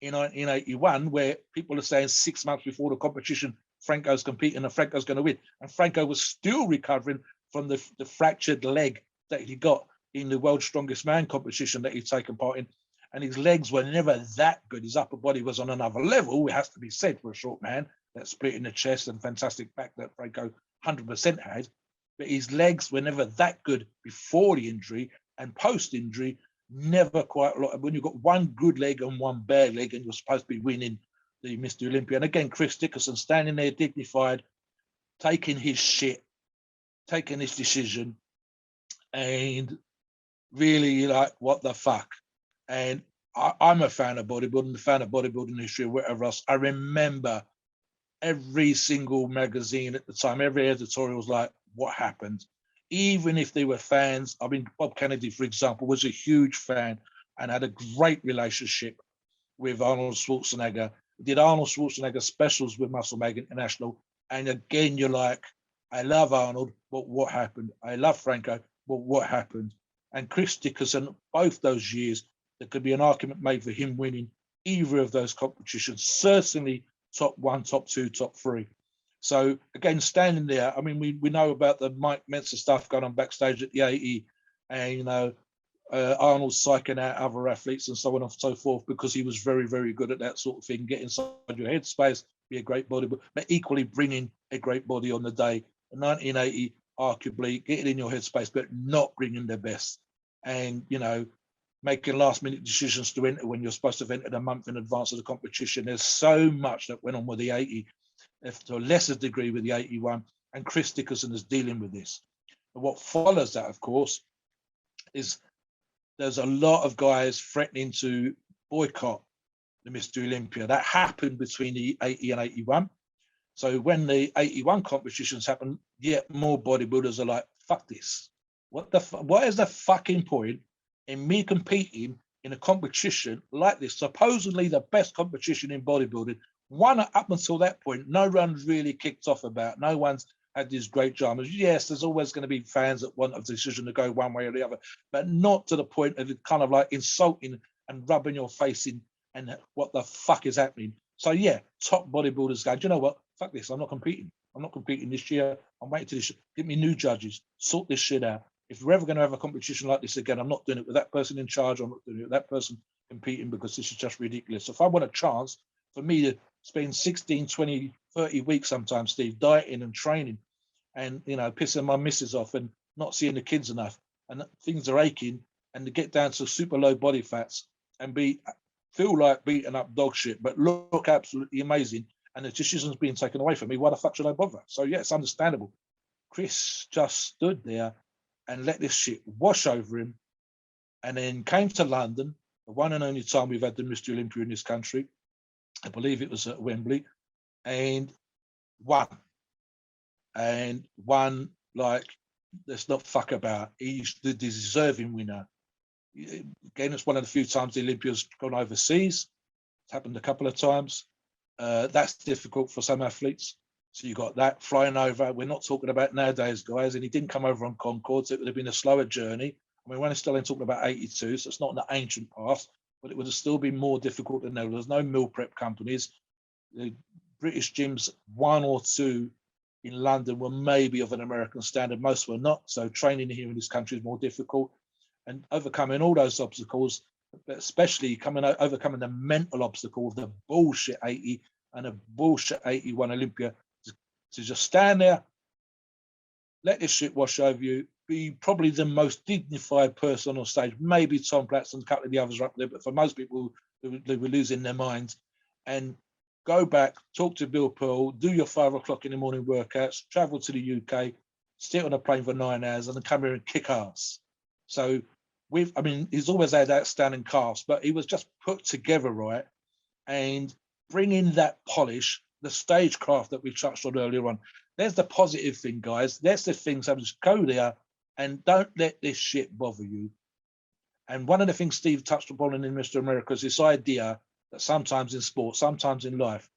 in 1981, where people are saying 6 months before the competition, Franco's competing and Franco's going to win. And Franco was still recovering from the fractured leg that he got in the World's Strongest Man competition that he'd taken part in. And his legs were never that good. His upper body was on another level, it has to be said, for a short man. That split in the chest and fantastic back that Franco 100% had. But his legs were never that good before the injury, and post-injury, never quite a lot. When you've got one good leg and one bad leg, and you're supposed to be winning the Mr. Olympia. And again, Chris Dickerson standing there dignified, taking his shit, taking his decision, and really like, what the fuck? And I'm a fan of bodybuilding, a fan of bodybuilding history, or whatever else. I remember every single magazine at the time, every editorial was like, what happened? Even if they were fans. I mean, Bob Kennedy, for example, was a huge fan and had a great relationship with Arnold Schwarzenegger. Did Arnold Schwarzenegger specials with Muscle Mag International. And again, you're like, I love Arnold, but what happened? I love Franco, but what happened? And Chris Dickerson, both those years, there could be an argument made for him winning either of those competitions, certainly top 1, top 2, top 3. So again, standing there, I mean, we know about the Mike Mensa stuff going on backstage at the 80, and you know, Arnold psyching out other athletes and so on and so forth because he was very, very good at that sort of thing. Get inside your headspace, be a great bodybuilder, but equally bringing a great body on the day. In 1980, arguably getting in your headspace, but not bringing their best, and you know, making last-minute decisions to enter when you're supposed to have entered a month in advance of the competition. There's so much that went on with the 80, if to a lesser degree with the 81, and Chris Dickerson is dealing with this. And what follows that, of course, is there's a lot of guys threatening to boycott the Mr Olympia. That happened between the 80 and 81. So when the 81 competitions happen, yet more bodybuilders are like, fuck this. What is the fucking point in me competing in a competition like this, supposedly the best competition in bodybuilding? One, up until that point, no one's really kicked off about. No one's had these great dramas. Yes, there's always going to be fans that want a decision to go one way or the other, but not to the point of it kind of like insulting and rubbing your face in and what the fuck is happening. So yeah, top bodybuilders go, do you know what? Fuck this, I'm not competing. I'm not competing this year. I'm waiting to this. Give me new judges. Sort this shit out. If we're ever going to have a competition like this again, I'm not doing it with that person in charge. I'm not doing it with that person competing because this is just ridiculous. If I want a chance for me to spend 16, 20, 30 weeks sometimes, Steve, dieting and training and, you know, pissing my missus off and not seeing the kids enough and things are aching, and to get down to super low body fats and feel like beating up dog shit, but look absolutely amazing, and the decision's being taken away from me, why the fuck should I bother? So yeah, it's understandable. Chris just stood there and let this shit wash over him, and then came to London, the one and only time we've had the Mr Olympia in this country. I believe it was at Wembley, and won. And won like, let's not fuck about. He's the deserving winner. Again, it's one of the few times the Olympia's gone overseas. It's happened a couple of times. That's difficult for some athletes. So you got that flying over. We're not talking about nowadays, guys, and he didn't come over on Concorde, so it would have been a slower journey. I mean, we're still talking about 82, so it's not in the ancient past, but it would have still been more difficult than there. There's no meal prep companies. The British gyms, one or two in London, were maybe of an American standard. Most were not. So training here in this country is more difficult. And overcoming all those obstacles, especially overcoming the mental obstacle of the bullshit 80 and a bullshit 81 Olympia, to just stand there, let this shit wash over you, be probably the most dignified person on stage. Maybe Tom Platz and a couple of the others are up there, but for most people, they were losing their minds. And go back, talk to Bill Pearl, do your 5 o'clock in the morning workouts, travel to the UK, sit on a plane for 9 hours, and then come here and kick ass. So he's always had outstanding calves, but he was just put together right, and bringing that polish, the stagecraft that we touched on earlier on. There's the positive thing, guys. There's the things that just go there and don't let this shit bother you. And one of the things Steve touched upon in Mr. America is this idea that sometimes in sport, sometimes in life,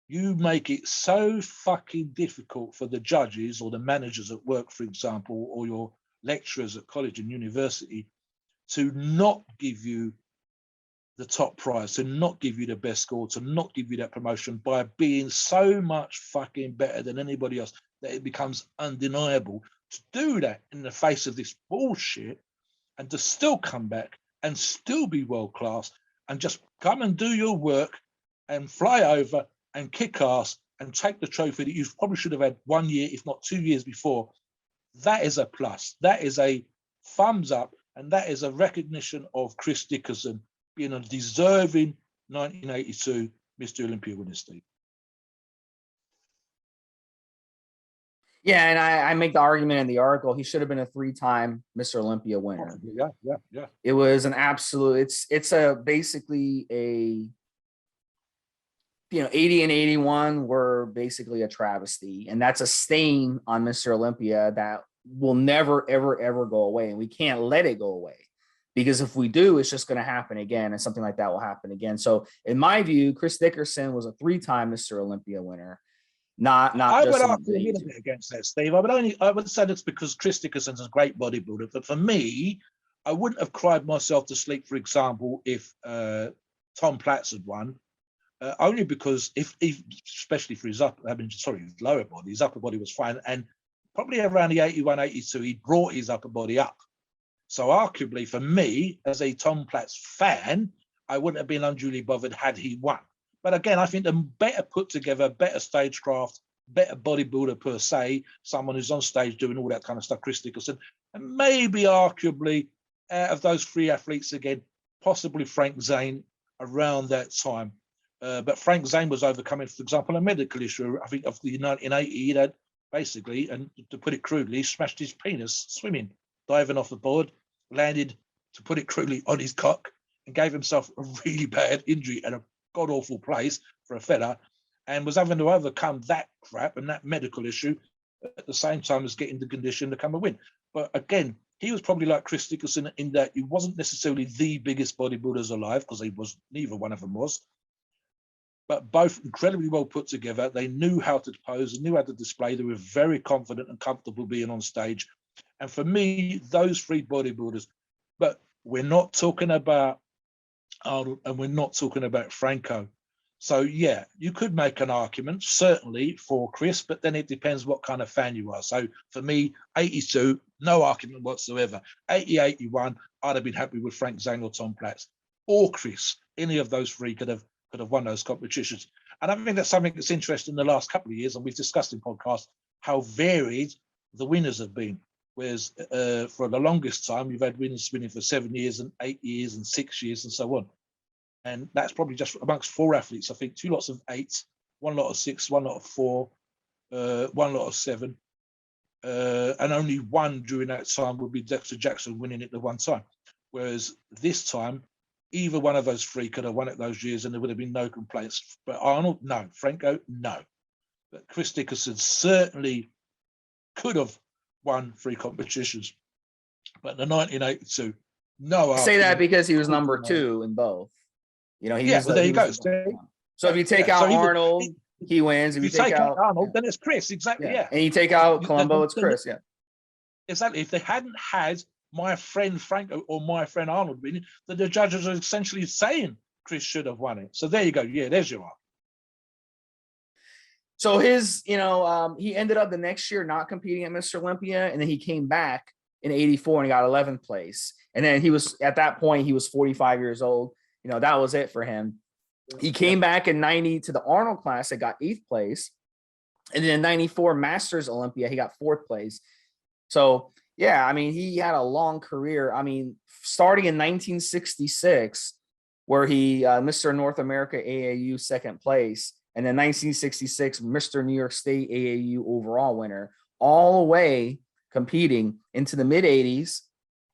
you make it so fucking difficult for the judges or the managers at work, for example, or your lecturers at college and university to not give you the top prize, to not give you the best score, to not give you that promotion by being so much fucking better than anybody else that it becomes undeniable. To do that in the face of this bullshit and to still come back and still be world class and just come and do your work and fly over and kick ass and take the trophy that you probably should have had 1 year, if not 2 years before, that is a plus. That is a thumbs up, and that is a recognition of Chris Dickerson being a deserving 1982 Mr. Olympia winner, Steve. Yeah, and I make the argument in the article, he should have been a 3-time Mr. Olympia winner. Yeah. It was an absolute, it's basically a, 80 and 81 were basically a travesty. And that's a stain on Mr. Olympia that will never, ever, ever go away. And we can't let it go away. Because if we do, it's just going to happen again, and something like that will happen again. So, in my view, Chris Dickerson was a 3-time Mr. Olympia winner. Not I just would argue a little bit against that, Steve. I would say that's because Chris Dickerson's a great bodybuilder. But for me, I wouldn't have cried myself to sleep, for example, if Tom Platz had won, only because if especially for his his lower body, his upper body was fine, and probably around the 81, 82, he brought his upper body up. So arguably for me, as a Tom Platz fan, I wouldn't have been unduly bothered had he won. But again, I think the better put together, better stagecraft, better bodybuilder per se, someone who's on stage doing all that kind of stuff, Chris Dickerson, and maybe arguably out of those three athletes again, possibly Frank Zane around that time. But Frank Zane was overcoming, for example, a medical issue. I think of the 1980, he had basically, and to put it crudely, smashed his penis swimming, diving off the board, landed, to put it crudely, on his cock, and gave himself a really bad injury and a god-awful place for a fella, and was having to overcome that crap and that medical issue at the same time as getting the condition to come and win. But again, he was probably like Chris Dickerson in that he wasn't necessarily the biggest bodybuilders alive, because he was, neither one of them was, but both incredibly well put together. They knew how to pose, they knew how to display. They were very confident and comfortable being on stage. And for me, those three bodybuilders, but we're not talking about Arnold and we're not talking about Franco. So yeah, you could make an argument certainly for Chris, but then it depends what kind of fan you are. So for me, 82, no argument whatsoever. 80, 81, I'd have been happy with Frank Zane or Tom Platz or Chris. Any of those three could have won those competitions. And I think that's something that's interesting in the last couple of years, and we've discussed in podcasts how varied the winners have been. Whereas for the longest time, you've had winners winning for 7 years and 8 years and 6 years and so on. And that's probably just amongst four athletes. I think 2 lots of 8, 1 lot of 6, 1 lot of 4, 1 lot of 7. And only one during that time would be Dexter Jackson winning it the one time. Whereas this time, either one of those three could have won it those years and there would have been no complaints. But Arnold, no. Franco, no. But Chris Dickerson certainly could have won 3 competitions. But in the 1982, no. I say that because he was number 2 in both. You know, he was. Well, there you go. So if you take out Arnold, he wins. If you take out Arnold, then it's Chris. Exactly. Yeah. And you take out Colombo, it's Chris. Yeah. Exactly. If they hadn't had my friend Franco or my friend Arnold winning, then the judges are essentially saying Chris should have won it. So there you go. Yeah, there's your argument. So his, he ended up the next year not competing at Mr. Olympia, and then he came back in 84 and he got 11th place. And then he was, at that point, he was 45 years old. That was it for him. He came back in 90 to the Arnold class and got 8th place. And then in 94 Masters Olympia, he got 4th place. So, yeah, I mean, he had a long career. I mean, starting in 1966, where he, Mr. North America AAU 2nd place, and then 1966, Mr. New York State AAU overall winner, all the way competing into the mid-80s,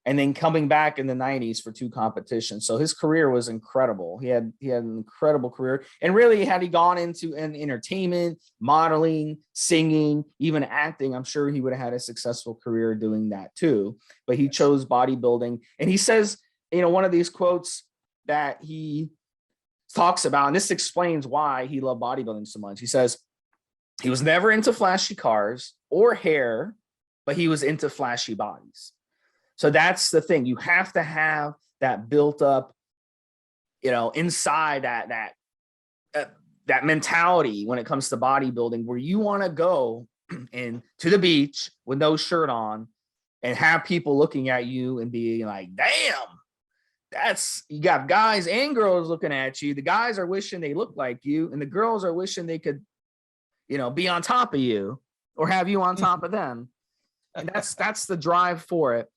and then coming back in the 90s for 2 competitions. So his career was incredible. He had an incredible career. And really, had he gone into entertainment, modeling, singing, even acting, I'm sure he would have had a successful career doing that too. But he chose bodybuilding. And he says, one of these quotes that he talks about, and this explains why he loved bodybuilding so much. He says, he was never into flashy cars or hair, but he was into flashy bodies. So that's the thing. You have to have that built up, inside that mentality when it comes to bodybuilding, where you want to go to the beach with no shirt on and have people looking at you and being like, damn, you got guys and girls looking at you. The guys are wishing they looked like you, and the girls are wishing they could, be on top of you or have you on top of them. And that's the drive for it.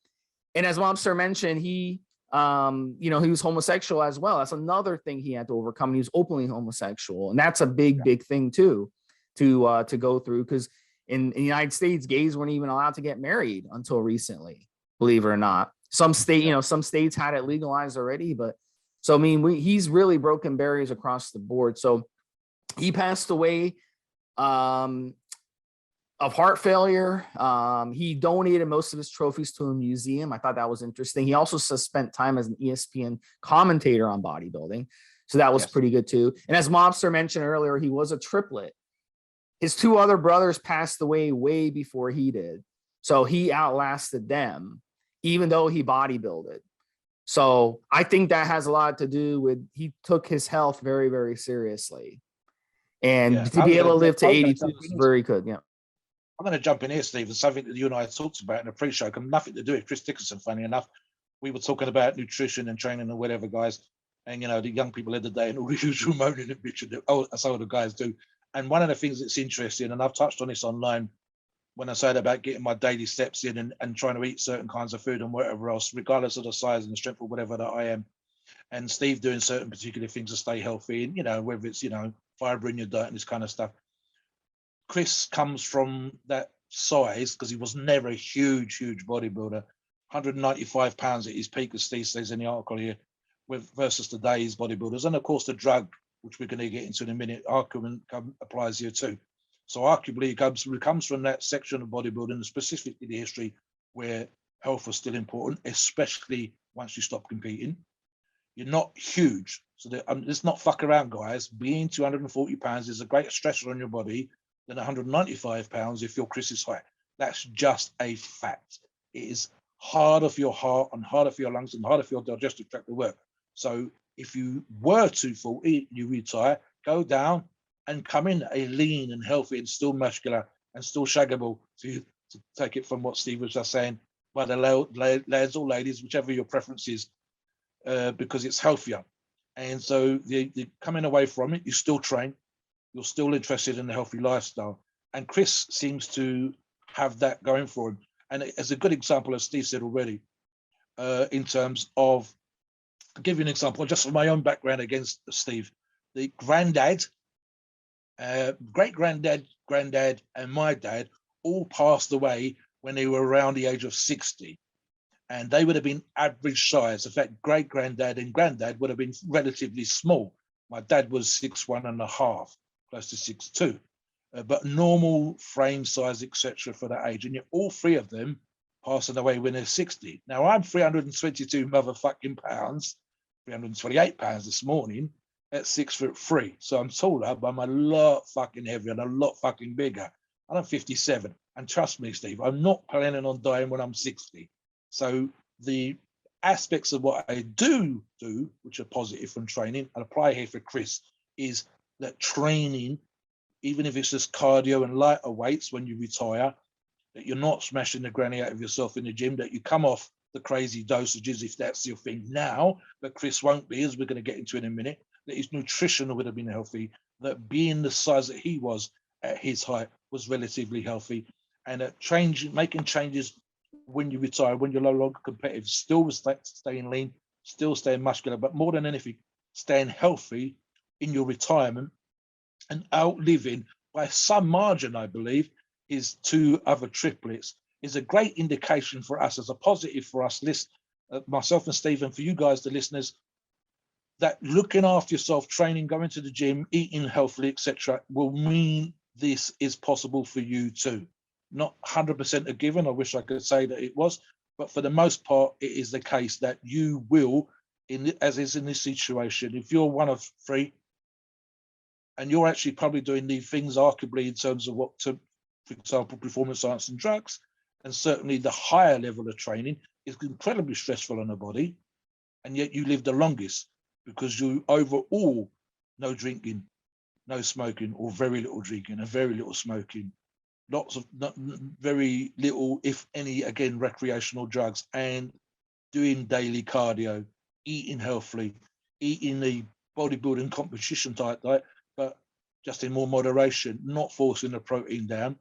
And as Mobster mentioned, he was homosexual as well. That's another thing he had to overcome. He was openly homosexual. And that's a big thing too, to go through, because in the United States, gays weren't even allowed to get married until recently, believe it or not. Some states had it legalized already, but so, I mean, he's really broken barriers across the board. So he passed away of heart failure. He donated most of his trophies to a museum. I thought that was interesting. He also spent time as an ESPN commentator on bodybuilding. So that was pretty good too. And as Mobster mentioned earlier, he was a triplet. His 2 other brothers passed away way before he did. So he outlasted them, even though he bodybuilded. So I think that has a lot to do with he took his health very, very seriously. And to be able to live to 82 is very good. Yeah. I'm going to jump in here, Steve, and something that you and I talked about in a pre-show, nothing to do with Chris Dickerson, funny enough. We were talking about nutrition and training and whatever, guys. And, you know, the young people of the day and all the usual moaning and bitching that some of the guys do. And one of the things that's interesting, and I've touched on this online when I said about getting my daily steps in and trying to eat certain kinds of food and whatever else, regardless of the size and the strength or whatever that I am. And Steve doing certain particular things to stay healthy and, you know, whether it's, you know, fiber in your diet and this kind of stuff. Chris comes from that size because he was never a huge bodybuilder. 195 pounds at his peak, as Steve says in the article here, with versus today's bodybuilders. And of course, the drug, which we're going to get into in a minute, argument applies here too. So arguably, it comes from that section of bodybuilding, specifically the history where health was still important, especially once you stop competing. You're not huge. So let's not fuck around, guys. Being 240 pounds is a greater stressor on your body than 195 pounds if you're Chris's height. That's just a fact. It is harder for your heart and harder for your lungs and harder for your digestive tract to work. So if you were 240, you retire, go down and come in a lean and healthy and still muscular and still shaggable, to take it from what Steve was just saying, by the lads or ladies, whichever your preference is, because it's healthier. And so the coming away from it, you still train, you're still interested in a healthy lifestyle. And Chris seems to have that going for him. And as a good example, as Steve said already, in terms of, I'll give you an example, just from my own background against Steve. The granddad, great-granddad, granddad, and my dad all passed away when they were around the age of 60. And they would have been average size. In fact, great-granddad and granddad would have been relatively small. My dad was 6'1.5", close to 6'2", but normal frame size, etc. for that age. And yet all three of them passing away when they're 60. Now I'm 322 motherfucking pounds, 328 pounds this morning at 6'3". So I'm taller, but I'm a lot fucking heavier and a lot fucking bigger. And I'm 57. And trust me, Steve, I'm not planning on dying when I'm 60. So the aspects of what I do, which are positive from training, and apply here for Chris, is that training, even if it's just cardio and lighter weights when you retire, that you're not smashing the granny out of yourself in the gym, that you come off the crazy dosages if that's your thing now, but Chris won't be, as we're going to get into in a minute, that his nutrition would have been healthy, that being the size that he was at his height was relatively healthy, and that making changes when you retire, when you're no longer competitive, still staying lean, still staying muscular, but more than anything, staying healthy in your retirement and outliving by some margin, I believe, his two other triplets, is a great indication for us, as a positive for us, myself and Stephen, for you guys, the listeners, that looking after yourself, training, going to the gym, eating healthily, etc., will mean this is possible for you too. Not 100% a given. I wish I could say that it was, but for the most part, it is the case that you will, as is in this situation, if you're one of three, and you're actually probably doing the things arguably in terms of for example, performance science and drugs, and certainly the higher level of training is incredibly stressful on the body, and yet you live the longest because you overall no drinking, no smoking, or very little drinking and very little smoking, very little, if any, again, recreational drugs, and doing daily cardio, eating healthily, eating the bodybuilding competition type diet, but just in more moderation, not forcing the protein down,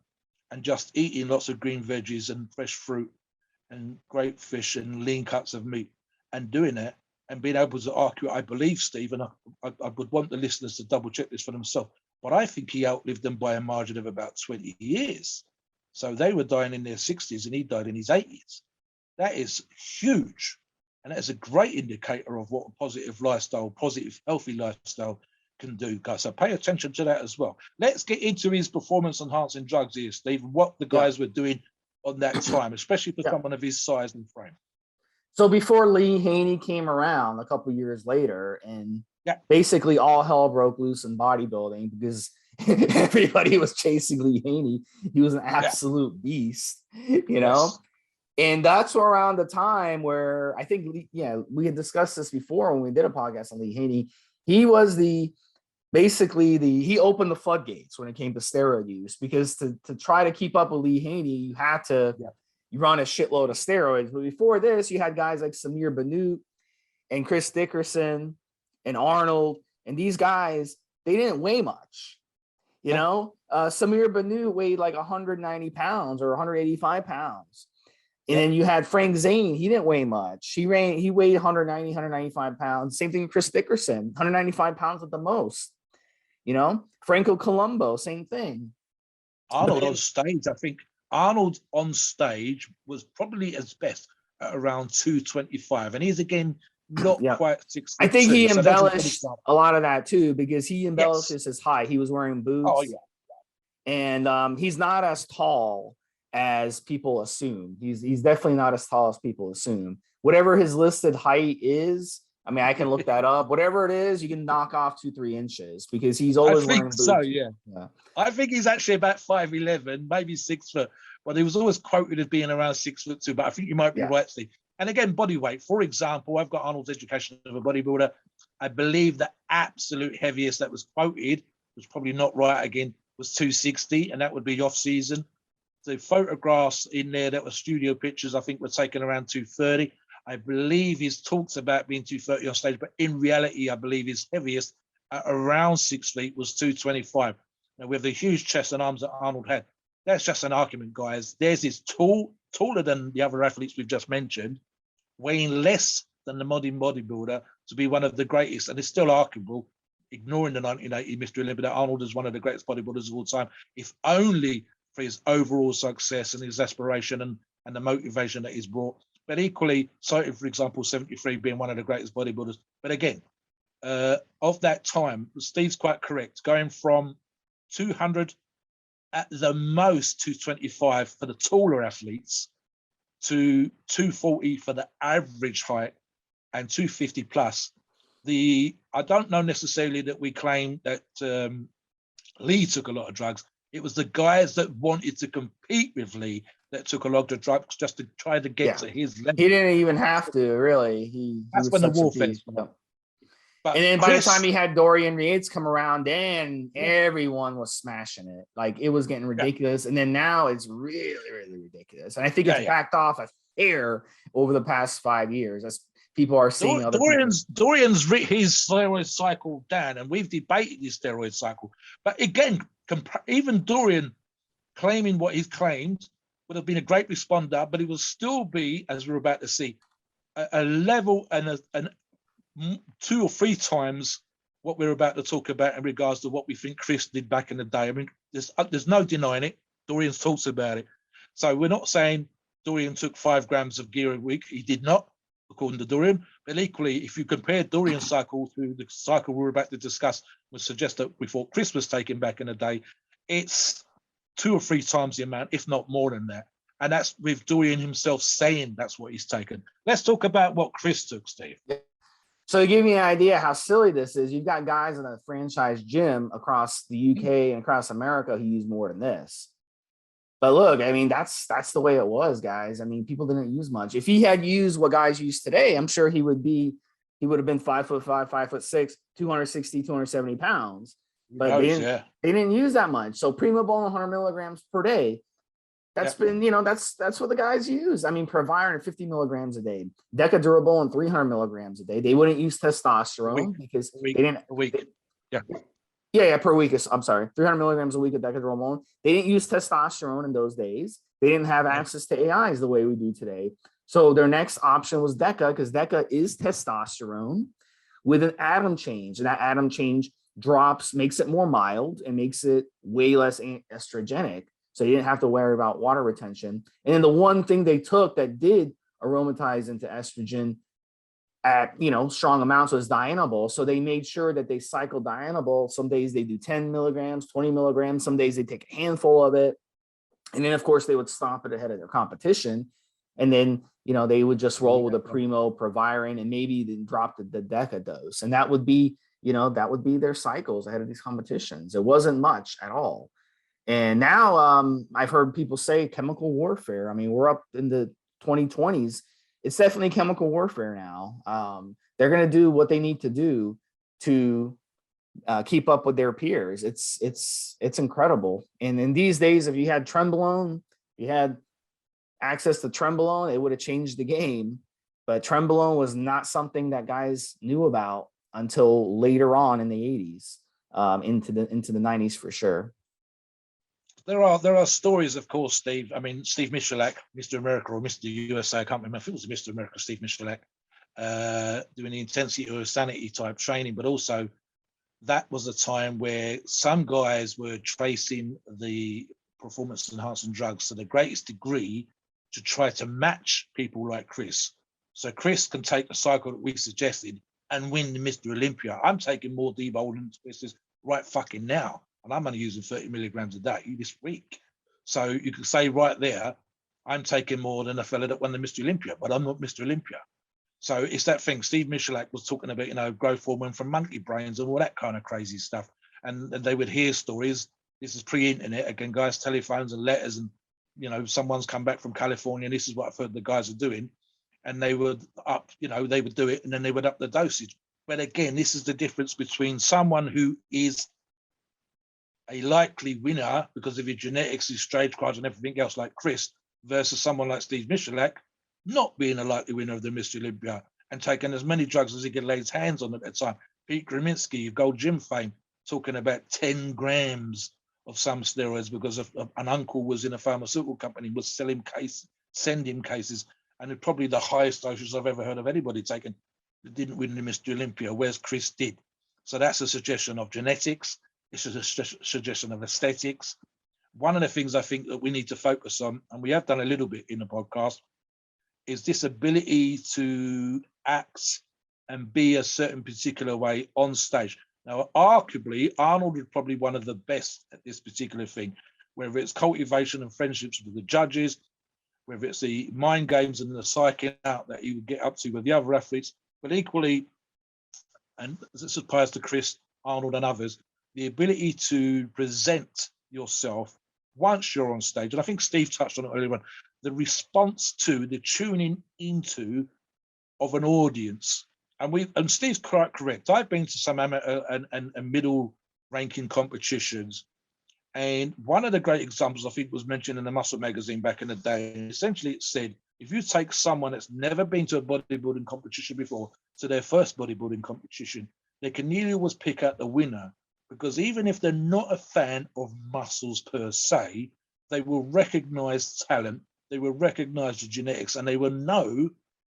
and just eating lots of green veggies and fresh fruit and great fish and lean cuts of meat, and doing that and being able to argue, I believe, Steve, and I would want the listeners to double check this for themselves, but I think he outlived them by a margin of about 20 years. So they were dying in their 60s and he died in his 80s. That is huge. And that is a great indicator of what a positive lifestyle, positive, healthy lifestyle can do, guys. So pay attention to that as well. Let's get into his performance enhancing drugs here, Steve, what the guys were doing on that time, especially for someone of his size and frame. So before Lee Haney came around a couple years later, and basically all hell broke loose in bodybuilding because everybody was chasing Lee Haney. He was an absolute beast, you know? And that's around the time where I think, we had discussed this before when we did a podcast on Lee Haney. He was he opened the floodgates when it came to steroid use, because to try to keep up with Lee Haney, you had to run a shitload of steroids. But before this, you had guys like Samir Bannout and Chris Dickerson and Arnold, and these guys, they didn't weigh much. Samir Bannout weighed like 190 pounds or 185 pounds. And then you had Frank Zane. He didn't weigh much. He weighed 190, 195 pounds. Same thing with Chris Dickerson, 195 pounds at the most. Franco Colombo, same thing. Arnold on stage, I think Arnold on stage was probably as best at around 225. And he's again not quite 6'2". I think he embellished a lot of that too, because he embellishes his height. He was wearing boots. Oh, yeah. And he's not as tall as people assume. He's definitely not as tall as people assume. Whatever his listed height is, I mean, I can look that up. Whatever it is, you can knock off 2-3 inches, because he's always wearing boots. So, yeah. I think he's actually about 5'11", maybe 6 foot. But he was always quoted as being around 6'2". But I think you might be right, Steve. And again, body weight. For example, I've got Arnold's Education of a Bodybuilder. I believe the absolute heaviest that was quoted, was probably not right again, was 260, and that would be off season. The photographs in there that were studio pictures, I think, were taken around 230. I believe he's talks about being 230 on stage, but in reality, I believe his heaviest at around 6 feet was 225. Now, with the huge chest and arms that Arnold had, that's just an argument, guys. There's his taller than the other athletes we've just mentioned, weighing less than the modern bodybuilder to be one of the greatest, and it's still arguable, ignoring the 1980 Mr Olympia, that Arnold is one of the greatest bodybuilders of all time, if only for his overall success and his aspiration and the motivation that he's brought. But equally, Saito, for example, 73 being one of the greatest bodybuilders. But again, of that time, Steve's quite correct, going from 200 at the most 225 for the taller athletes to 240 for the average height and 250 plus. I don't know necessarily that we claim that Lee took a lot of drugs. It was the guys that wanted to compete with Lee that took a lot of drugs just to try to get to his level. He didn't even have to, really. That's when the war finished. And then by the time he had Dorian Yates come around, then everyone was smashing it. Like, it was getting ridiculous. And then now it's really, really ridiculous. And I think it's backed off a hair over the past 5 years. As people are seeing Dorian's his steroid cycle down, and we've debated his steroid cycle. But again, even Dorian claiming what he's claimed would have been a great responder, but it will still be, as we're about to see, a level and an 2 or 3 times what we're about to talk about in regards to what we think Chris did back in the day. I mean, there's no denying it. Dorian's talks about it. So we're not saying Dorian took 5 grams of gear a week. He did not, according to Dorian. But equally, if you compare Dorian's cycle to the cycle we're about to discuss, would suggest that we thought Chris was taking back in the day, it's 2 or 3 times the amount, if not more than that. And that's with Dorian himself saying that's what he's taken. Let's talk about what Chris took, Steve. So to give you an idea how silly this is, you've got guys in a franchise gym across the UK and across America who use more than this. But look, I mean, that's the way it was, guys. I mean, people didn't use much. If he had used what guys use today, I'm sure he would have been 5'5", 5'6", 260, 270 pounds. But they didn't use that much. So Primabol 100 milligrams per day. That's been, that's what the guys use. I mean, Proviron 50 milligrams a day, Decadurable and 300 milligrams a day. They wouldn't use testosterone because they didn't. A week. Per week. I'm sorry, 300 milligrams a week of Decadurable. They didn't use testosterone in those days. They didn't have access to AIs the way we do today. So their next option was Deca, because Deca is testosterone with an atom change, and that atom change makes it more mild and makes it way less estrogenic. So you didn't have to worry about water retention. And then the one thing they took that did aromatize into estrogen at, strong amounts was Dianabol. So they made sure that they cycled Dianabol. Some days they do 10 milligrams, 20 milligrams. Some days they take a handful of it. And then, of course, they would stop it ahead of their competition. And then, they would just roll with a Primo, Proviron, and maybe then drop the Deca dose. And that would be, their cycles ahead of these competitions. It wasn't much at all. And now I've heard people say chemical warfare. I mean, we're up in the 2020s, it's definitely chemical warfare now. They're going to do what they need to do to keep up with their peers. It's incredible. And in these days, if you had Trenbolone, you had access to Trenbolone, it would have changed the game. But Trenbolone was not something that guys knew about until later on in the 80s, into the 90s for sure. There are stories, of course, Steve. I mean, Steve Michalak, Mr. America or Mr. USA, I can't remember if it was Mr. America, Steve Michalak, doing the intensity or sanity type training, but also that was a time where some guys were tracing the performance enhancing drugs to the greatest degree to try to match people like Chris. So Chris can take the cycle that we suggested and win the Mr. Olympia. I'm taking more debolding Chris right fucking now, and I'm only using 30 milligrams a day this week. So you could say right there, I'm taking more than a fella that won the Mr. Olympia, but I'm not Mr. Olympia. So it's that thing. Steve Michalak was talking about, growth hormone from monkey brains and all that kind of crazy stuff. And they would hear stories. This is pre-internet. Again, guys, telephones and letters, and, someone's come back from California, and this is what I've heard the guys are doing. And they would they would do it, and then they would up the dosage. But again, this is the difference between someone who is a likely winner because of your genetics, his stage cards and everything else like Chris, versus someone like Steve Michalak not being a likely winner of the Mr. Olympia and taking as many drugs as he could lay his hands on at that time. Pete Graminsky, of Gold Gym fame, talking about 10 grams of some steroids because of an uncle was in a pharmaceutical company, was send him cases, and it's probably the highest doses I've ever heard of anybody taking that didn't win the Mr. Olympia, whereas Chris did. So that's a suggestion of genetics. It's a suggestion of aesthetics. One of the things I think that we need to focus on, and we have done a little bit in the podcast, is this ability to act and be a certain particular way on stage. Now, arguably, Arnold was probably one of the best at this particular thing, whether it's cultivation and friendships with the judges, whether it's the mind games and the psyching out that he would get up to with the other athletes, but equally, and this applies to Chris, Arnold and others, the ability to present yourself once you're on stage. And I think Steve touched on it earlier on, the response to, the tuning into of an audience. And Steve's quite correct. I've been to some amateur and middle ranking competitions. And one of the great examples I think was mentioned in the Muscle magazine back in the day. And essentially it said, if you take someone that's never been to a bodybuilding competition before to their first bodybuilding competition, they can nearly always pick out the winner, because even if they're not a fan of muscles per se, they will recognize talent, they will recognize the genetics, and they will know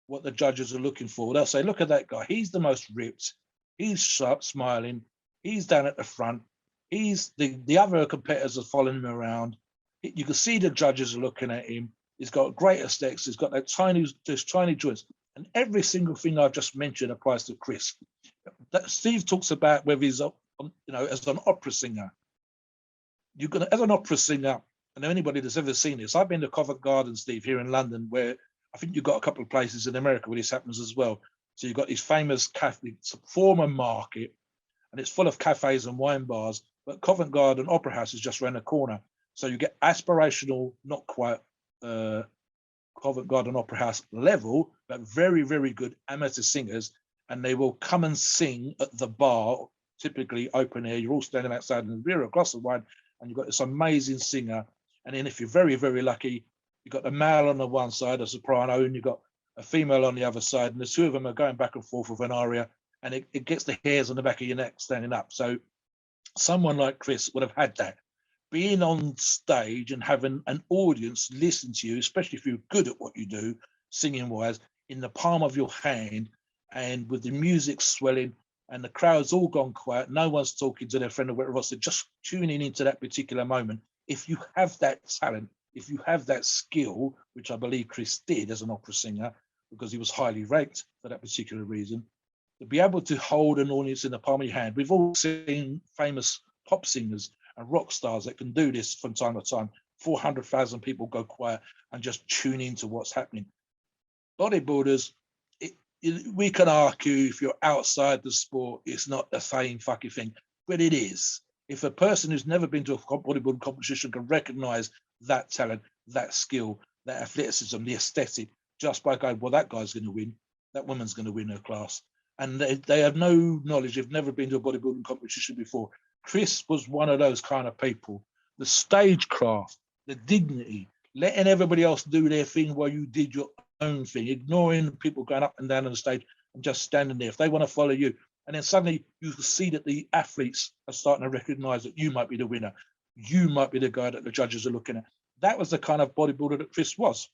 what the judges are looking for. They'll say, look at that guy. He's the most ripped. He's sharp, smiling. He's down at the front. He's the other competitors are following him around. You can see the judges are looking at him. He's got great aesthetics. He's got those tiny joints. And every single thing I've just mentioned applies to Chris. That Steve talks about whether he's, as an opera singer. You're gonna, as an opera singer, and anybody that's ever seen this, I've been to Covent Garden, Steve, here in London, where I think you've got a couple of places in America where this happens as well. So you've got these famous it's a former market, and it's full of cafes and wine bars, but Covent Garden Opera House is just around the corner. So you get aspirational, not quite Covent Garden Opera House level, but very, very good amateur singers, and they will come and sing at the bar, typically open air. You're all standing outside in the beer, a glass of wine, and you've got this amazing singer. And then if you're very, very lucky, you've got a male on the one side, a soprano, and you've got a female on the other side, and the two of them are going back and forth with an aria, and it gets the hairs on the back of your neck standing up. So someone like Chris would have had that. Being on stage and having an audience listen to you, especially if you're good at what you do, singing-wise, in the palm of your hand, and with the music swelling, and the crowd's all gone quiet, no one's talking to their friend or whatever else, they're just tuning into that particular moment. If you have that talent, if you have that skill, which I believe Chris did as an opera singer, because he was highly ranked for that particular reason, to be able to hold an audience in the palm of your hand. We've all seen famous pop singers and rock stars that can do this from time to time. 400,000 people go quiet and just tune into what's happening. Bodybuilders, we can argue if you're outside the sport, it's not the same fucking thing, but it is. If a person who's never been to a bodybuilding competition can recognize that talent, that skill, that athleticism, the aesthetic, just by going, well, that guy's going to win, that woman's going to win her class. And they have no knowledge. They've never been to a bodybuilding competition before. Chris was one of those kind of people. The stagecraft, the dignity, letting everybody else do their thing while you did your own thing, ignoring people going up and down on the stage and just standing there. If they want to follow you, and then suddenly you see that the athletes are starting to recognize that you might be the winner. You might be the guy that the judges are looking at. That was the kind of bodybuilder that Chris was.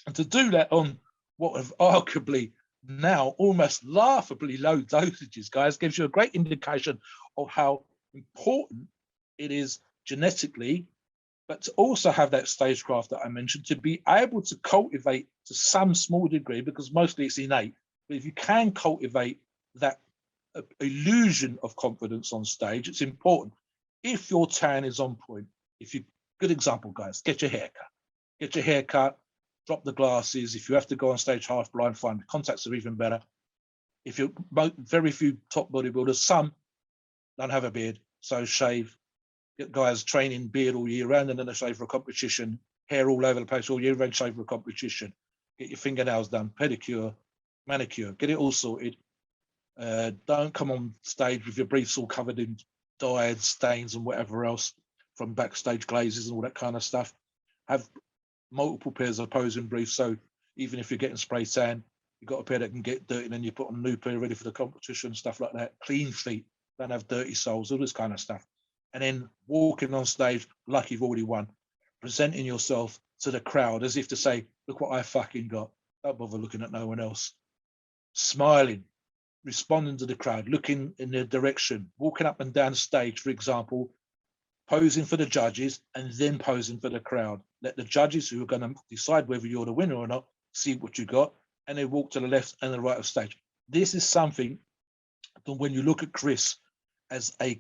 And to do that on what have arguably now almost laughably low dosages, guys, gives you a great indication of how important it is genetically, but to also have that stagecraft that I mentioned, to be able to cultivate to some small degree, because mostly it's innate, but if you can cultivate that illusion of confidence on stage, it's important. If your tan is on point, if you, good example, guys, get your hair cut, drop the glasses. If you have to go on stage half blind, fine. The contacts are even better. If you're very few top bodybuilders, some don't have a beard, so shave. Get guys training beard all year round and then they shave for a competition, hair all over the place all year round, shave for a competition. Get your fingernails done, pedicure, manicure, get it all sorted. Don't come on stage with your briefs all covered in dyed stains and whatever else from backstage glazes and all that kind of stuff. Have multiple pairs of posing briefs, so even if you're getting spray tan, you've got a pair that can get dirty and then you put on a new pair ready for the competition, stuff like that. Clean feet, don't have dirty soles, all this kind of stuff. And then walking on stage like you've already won, presenting yourself to the crowd as if to say, look what I fucking got. Don't bother looking at no one else. Smiling, responding to the crowd, looking in their direction, walking up and down stage, for example, posing for the judges and then posing for the crowd. Let the judges who are going to decide whether you're the winner or not see what you got, and they walk to the left and the right of stage. This is something that when you look at Chris as a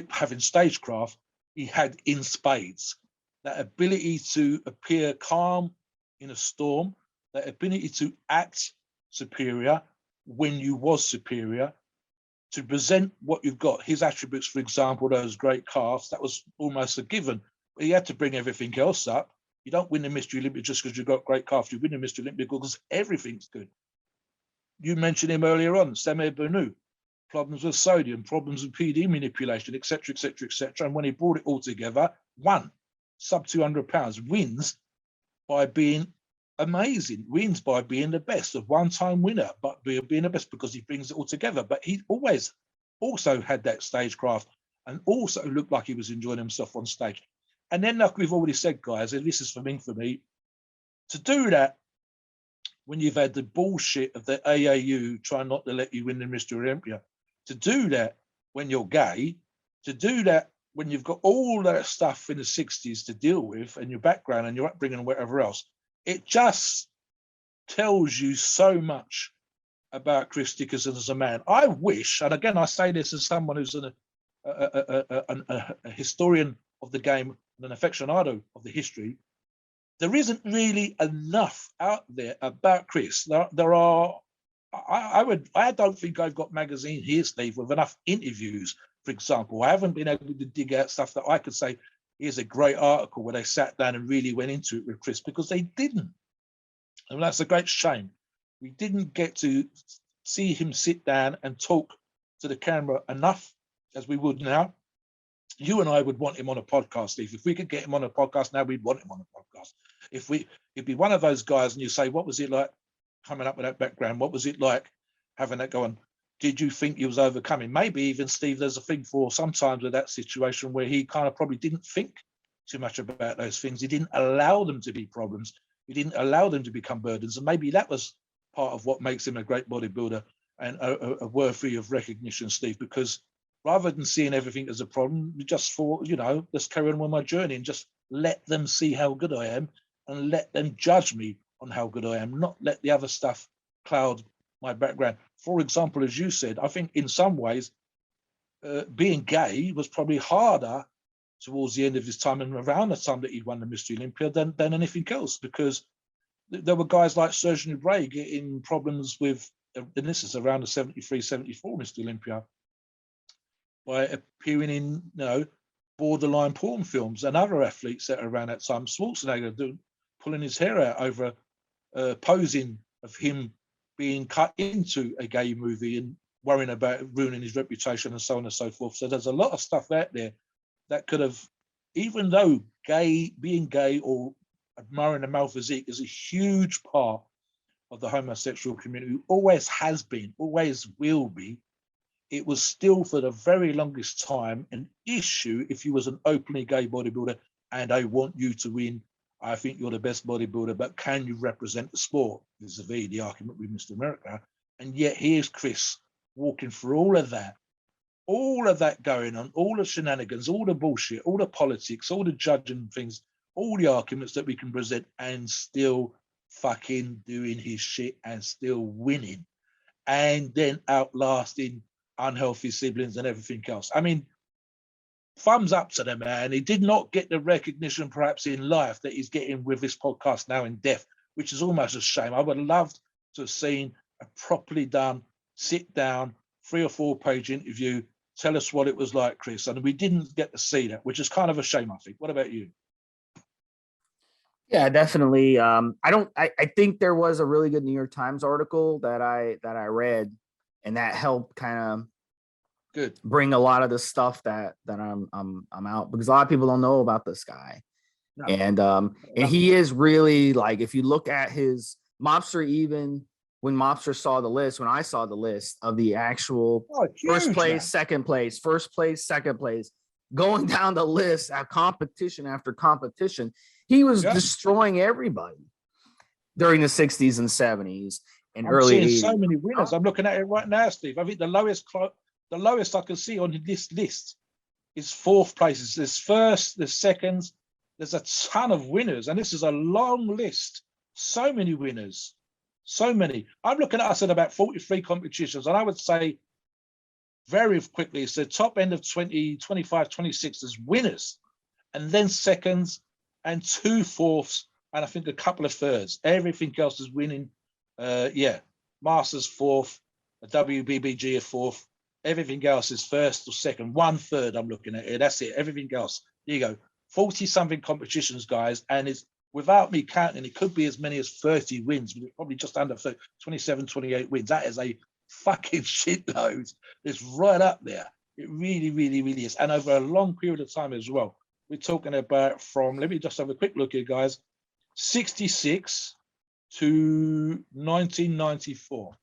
having stagecraft, he had in spades. That ability to appear calm in a storm, that ability to act superior when you was superior, to present what you've got. His attributes, for example, those great calves, that was almost a given. But he had to bring everything else up. You don't win the Mr Olympia just because you've got great calves. You win the Mr Olympia because everything's good. You mentioned him earlier on, Samir Banu. Problems with sodium, problems with PD manipulation, etc., etc., etc. And when he brought it all together, won. Sub 200 pounds, wins by being amazing, wins by being the best, a one-time winner, but being the best because he brings it all together. But he always also had that stagecraft and also looked like he was enjoying himself on stage. And then, like we've already said, guys, and this is for me, to do that when you've had the bullshit of the AAU trying not to let you win the Mr Olympia, to do that when you're gay, to do that when you've got all that stuff in the 60s to deal with and your background and your upbringing and whatever else, it just tells you so much about Chris Dickerson as a man. I wish, and again, I say this as someone who's a historian of the game and an aficionado of the history, there isn't really enough out there about Chris. There are, I don't think I've got magazine here, Steve, with enough interviews, for example. I haven't been able to dig out stuff that I could say, here's a great article where they sat down and really went into it with Chris, because they didn't. And that's a great shame. We didn't get to see him sit down and talk to the camera enough as we would now. You and I would want him on a podcast, Steve. If we could get him on a podcast now, we'd want him on a podcast. He'd be one of those guys and you say, what was it like coming up with that background? What was it like having that going? Did you think he was overcoming? Maybe even, Steve, there's a thing for sometimes with that situation where he kind of probably didn't think too much about those things. He didn't allow them to be problems. He didn't allow them to become burdens. And maybe that was part of what makes him a great bodybuilder and a worthy of recognition, Steve, because rather than seeing everything as a problem, we just thought, let's carry on with my journey and just let them see how good I am and let them judge me on how good I am, not let the other stuff cloud my background. For example, as you said, I think in some ways, being gay was probably harder towards the end of his time and around the time that he won the Mr Olympia than anything else, because there were guys like Sergeant Bray getting problems with, and this is around the 73, 74 Mr Olympia, by appearing in, borderline porn films, and other athletes that are around that time. Schwarzenegger pulling his hair out over posing of him being cut into a gay movie and worrying about ruining his reputation and so on and so forth. So there's a lot of stuff out there that could have, even though being gay or admiring a male physique is a huge part of the homosexual community, always has been, always will be, it was still for the very longest time an issue if you was an openly gay bodybuilder and I want you to win. I think you're the best bodybuilder, but can you represent the sport? Vis-a-vis the argument with Mr. America. And yet here's Chris walking through all of that going on, all the shenanigans, all the bullshit, all the politics, all the judging things, all the arguments that we can present, and still fucking doing his shit and still winning, and then outlasting unhealthy siblings and everything else. I mean, thumbs up to the man. He did not get the recognition perhaps in life that he's getting with this podcast now in death, which is almost a shame. I would have loved to have seen a properly done sit down 3 or 4 page interview. Tell us what it was like, Chris. And we didn't get to see that, which is kind of a shame, I think. What about you? Yeah, definitely. I think there was a really good New York Times article that I read, and that helped kind of bring a lot of the stuff that I'm out, because a lot of people don't know about this guy. No. And he is really, like, if you look at his Mobster, even when Mobster saw the list, when I saw the list of the actual first place, second place, first place, second place, going down the list at competition after competition, he was destroying everybody during the 60s and 70s and early 80s. So many winners. I'm looking at it right now, Steve. I think the lowest I can see on this list is 4th places. There's first, there's seconds. There's a ton of winners, and this is a long list. So many winners, so many. I'm looking at us at about 43 competitions, and I would say very quickly, it's the top end of 20, 25, 26 as winners, and then seconds and 2 fourths, and I think a couple of thirds. Everything else is winning. Masters 4th, a WBBG a 4th. Everything else is first or second, 1/3 I'm looking at here. That's it. Everything else. There you go. 40-something competitions, guys, and it's, without me counting, it could be as many as 30 wins, but it's probably just under 30, 27, 28 wins. That is a fucking shitload. It's right up there. It really, really, really is. And over a long period of time as well. We're talking about from, let me just have a quick look here, guys, 66 to 1994.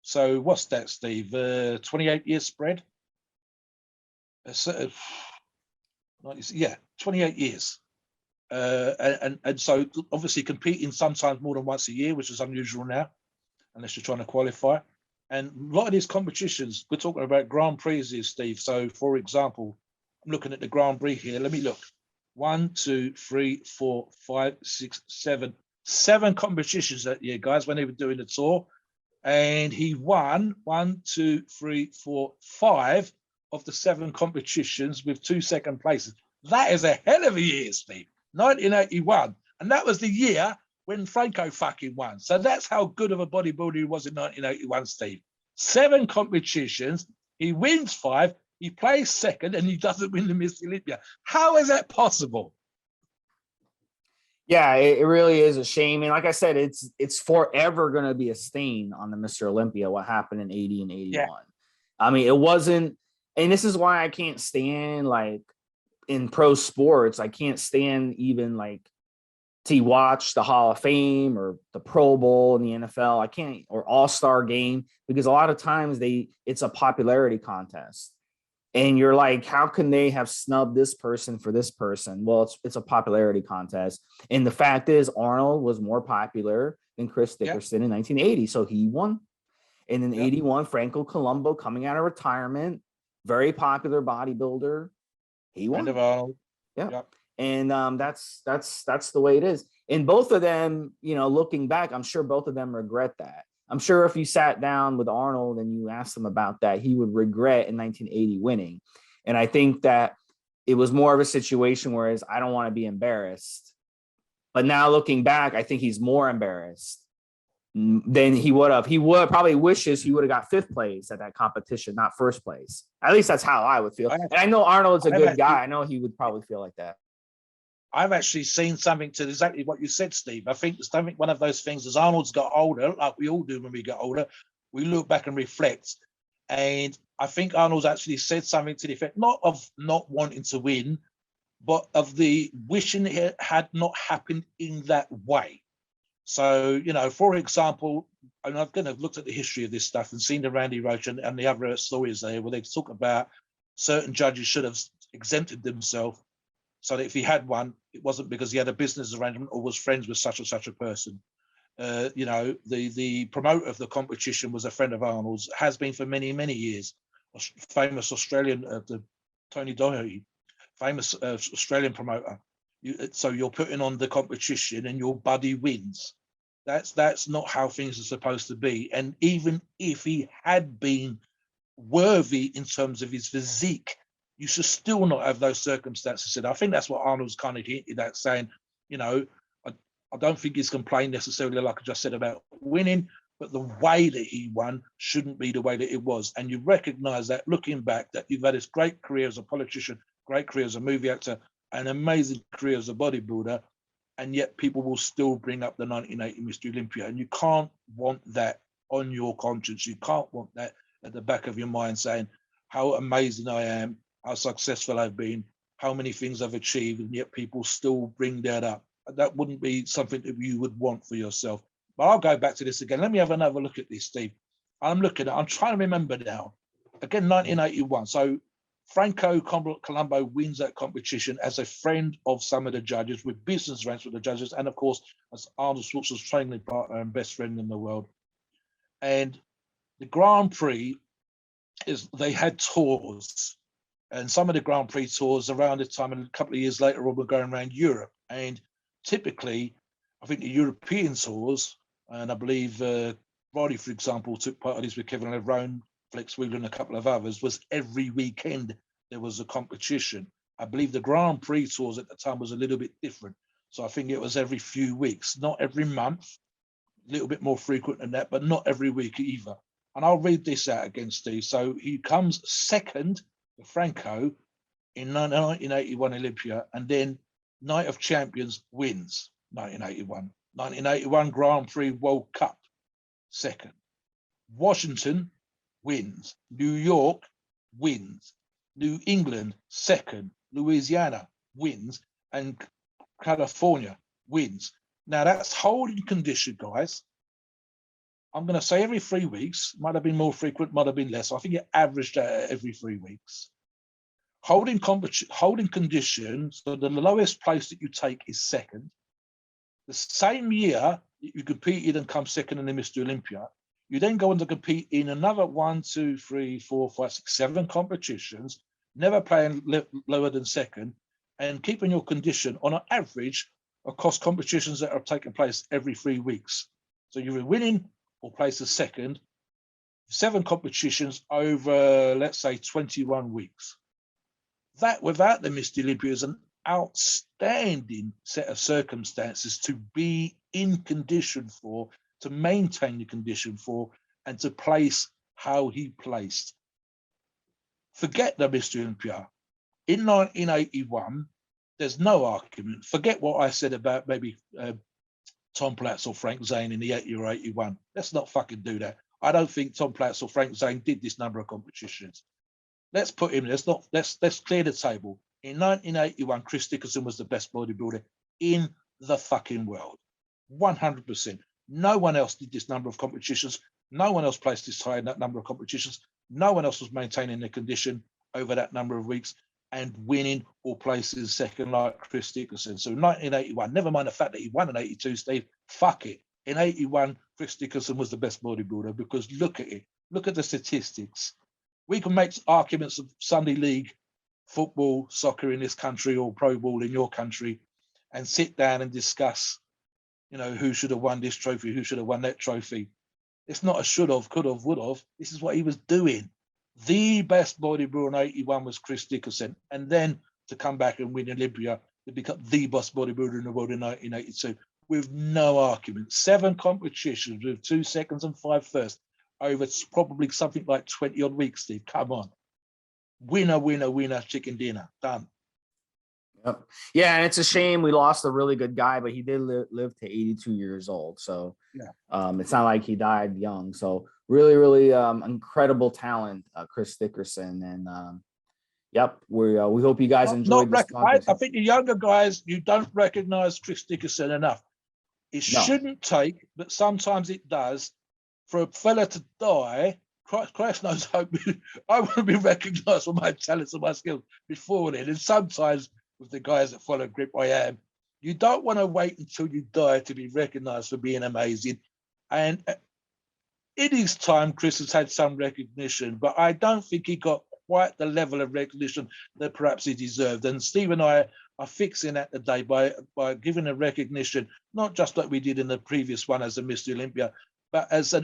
So what's that, Steve? 28 years spread? 28 years. And so obviously competing sometimes more than once a year, which is unusual now, unless you're trying to qualify. And a lot of these competitions, we're talking about Grand Prix here, Steve. So for example, I'm looking at the Grand Prix here. Let me look. 1, 2, 3, 4, 5, 6, 7. 7 competitions that year, guys, when they were doing the tour. And he won 1, 2, 3, 4, 5 of the 7 competitions with 2 second places. That is a hell of a year, Steve. 1981. And that was the year when Franco fucking won. So that's how good of a bodybuilder he was in 1981, Steve. 7 competitions. He wins 5. He plays second, and he doesn't win the Mr. Olympia. How is that possible? Yeah, it really is a shame. And like I said, it's forever going to be a stain on the Mr. Olympia, what happened in 80 and 81. Yeah. I mean, it wasn't, and this is why I can't stand, like, in pro sports, I can't stand even, like, to watch the Hall of Fame or the Pro Bowl in the NFL. I can't, or All-Star game, because a lot of times it's a popularity contest. And you're like, how can they have snubbed this person for this person? Well, it's a popularity contest. And the fact is, Arnold was more popular than Chris Dickerson in 1980. So he won. And in 81, Franco Colombo, coming out of retirement, very popular bodybuilder, he won. Friend of Arnold. Yep. And that's the way it is. And both of them, looking back, I'm sure both of them regret that. I'm sure if you sat down with Arnold and you asked him about that, he would regret in 1980 winning. And I think that it was more of a situation where I don't want to be embarrassed. But now looking back, I think he's more embarrassed than he would have. He would probably wishes he would have got 5th place at that competition, not 1st place. At least that's how I would feel. And I know Arnold's a good guy. I know he would probably feel like that. I've actually seen something to exactly what you said, Steve. I think one of those things as Arnold's got older, like we all do when we get older, we look back and reflect. And I think Arnold's actually said something to the effect, not of not wanting to win, but of the wishing it had not happened in that way. So, for example, and I've kind of looked at the history of this stuff and seen the Randy Roach and the other stories there where they talk about certain judges should have exempted themselves so that if he had won, it wasn't because he had a business arrangement or was friends with such and such a person. The promoter of the competition was a friend of Arnold's, has been for many, many years. Famous Australian, the Tony Doherty, famous Australian promoter. So you're putting on the competition and your buddy wins. That's not how things are supposed to be. And even if he had been worthy in terms of his physique, you should still not have those circumstances. And I think that's what Arnold's kind of hinted at, saying, I don't think he's complained necessarily, like I just said, about winning, but the way that he won shouldn't be the way that it was. And you recognize that looking back, that you've had this great career as a politician, great career as a movie actor, an amazing career as a bodybuilder, and yet people will still bring up the 1980 Mr. Olympia. And you can't want that on your conscience. You can't want that at the back of your mind saying how amazing I am, how successful I've been, how many things I've achieved, and yet people still bring that up. That wouldn't be something that you would want for yourself. But I'll go back to this again. Let me have another look at this, Steve. I'm trying to remember now. Again, 1981. So Franco Colombo wins that competition as a friend of some of the judges, with business ranks with the judges, and of course, as Arnold Schwarzenegger's training partner and best friend in the world. And the Grand Prix they had tours, and some of the Grand Prix tours around this time and a couple of years later were going around Europe. And typically, I think the European tours, and I believe Roddy, for example, took part of this with Kevin Levrone, Flex Wheeler, and a couple of others, was every weekend there was a competition. I believe the Grand Prix tours at the time was a little bit different. So I think it was every few weeks, not every month, a little bit more frequent than that, but not every week either. And I'll read this out again, Steve. So he comes second to Franco in 1981 Olympia, and then Night of Champions wins 1981. 1981 Grand Prix World Cup, second. Washington wins. New York wins. New England, second. Louisiana wins. And California wins. Now that's holding condition, guys. I'm going to say every 3 weeks. Might have been more frequent, might have been less. I think it averaged out every 3 weeks. Holding condition, so the lowest place that you take is second. The same year you competed and come second in the Mr. Olympia, you then go on to compete in another 1, 2, 3, 4, 5, 6, 7 competitions, never playing lower than second, and keeping your condition on an average across competitions that are taking place every 3 weeks. So you're winning or place as second, 7 competitions over, let's say, 21 weeks. That, without the Mr. Olympia, is an outstanding set of circumstances to be in condition for, to maintain the condition for, and to place how he placed. Forget the Mr. Olympia. In 1981, there's no argument. Forget what I said about maybe Tom Platz or Frank Zane in the 80 or 81. Let's not fucking do that. I don't think Tom Platz or Frank Zane did this number of competitions. Let's put him. Let's clear the table. In 1981, Chris Dickerson was the best bodybuilder in the fucking world, 100%. No one else did this number of competitions. No one else placed this high in that number of competitions. No one else was maintaining their condition over that number of weeks and winning or places second like Chris Dickerson. So in 1981, never mind the fact that he won in 82, Steve, fuck it. In 81, Chris Dickerson was the best bodybuilder, because look at it. Look at the statistics. We can make arguments of Sunday League football, soccer in this country, or pro ball in your country, and sit down and discuss, who should have won this trophy, who should have won that trophy. It's not a should have, could have, would have. This is what he was doing. The best bodybuilder in 81 was Chris Dickerson. And then to come back and win Olympia, to become the best bodybuilder in the world in 1982, with no argument. 7 competitions with 2 seconds and 5 firsts over probably something like 20 odd weeks, Steve. Come on. Winner, winner, winner, chicken dinner. Done. Yep. Yeah, and it's a shame we lost a really good guy, but he did live to 82 years old. So it's not like he died young. So really, really incredible talent, Chris Dickerson. And yep, we hope you guys enjoyed this. I think the younger guys, you don't recognize Chris Dickerson enough. It shouldn't take, but sometimes it does, for a fella to die. Christ knows, I want to be recognized for my talents and my skills before then. And sometimes with the guys that follow Grip I Am, you don't want to wait until you die to be recognized for being amazing. And in his time, Chris has had some recognition, but I don't think he got quite the level of recognition that perhaps he deserved. And Steve and I are fixing that today by giving a recognition, not just like we did in the previous one as a Mr Olympia, but as a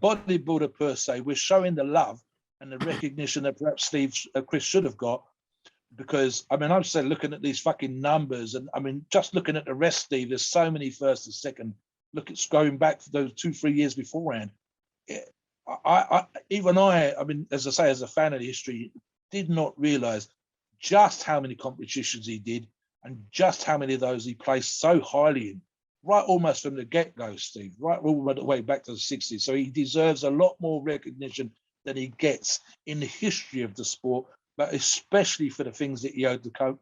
bodybuilder per se. We're showing the love and the recognition that perhaps Chris should have got. Because, I mean, I'm saying, looking at these fucking numbers, and I mean, just looking at the rest, Steve, there's so many first and second. Look at going back to those 2-3 years beforehand. I mean, as I say, as a fan of the history, did not realize just how many competitions he did and just how many of those he placed so highly in, right almost from the get-go, Steve, right all the way back to the 60s. So he deserves a lot more recognition than he gets in the history of the sport, but especially for the things that he overcome,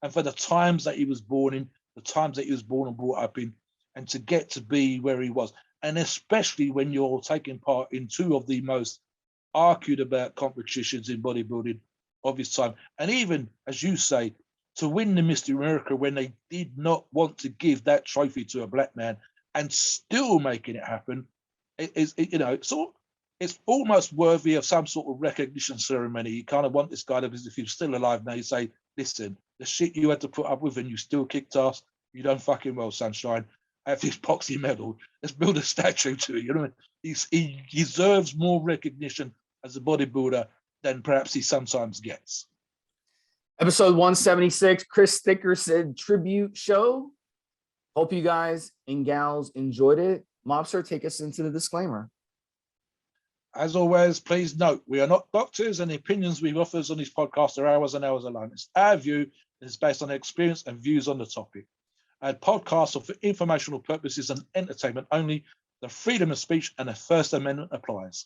and for the times that he was born in, the times that he was born and brought up in, and to get to be where he was. And especially when you're taking part in two of the most argued about competitions in bodybuilding of his time. And even, as you say, to win the Mr. America when they did not want to give that trophy to a black man and still making it happen, it's almost worthy of some sort of recognition ceremony. You kind of want this guy to, if he's still alive now, you say, listen, the shit you had to put up with and you still kicked ass, you done fucking well, sunshine. Have this boxing medal. Let's build a statue to it. You know what I mean? He deserves more recognition as a bodybuilder than perhaps he sometimes gets. Episode 176, Chris Dickerson tribute show. Hope you guys and gals enjoyed it. Mobster, take us into the disclaimer. As always, please note, we are not doctors, and the opinions we offer on this podcast are ours and ours alone. It's our view, and it's based on experience and views on the topic. Our podcasts are for informational purposes and entertainment only. The freedom of speech and the First Amendment applies.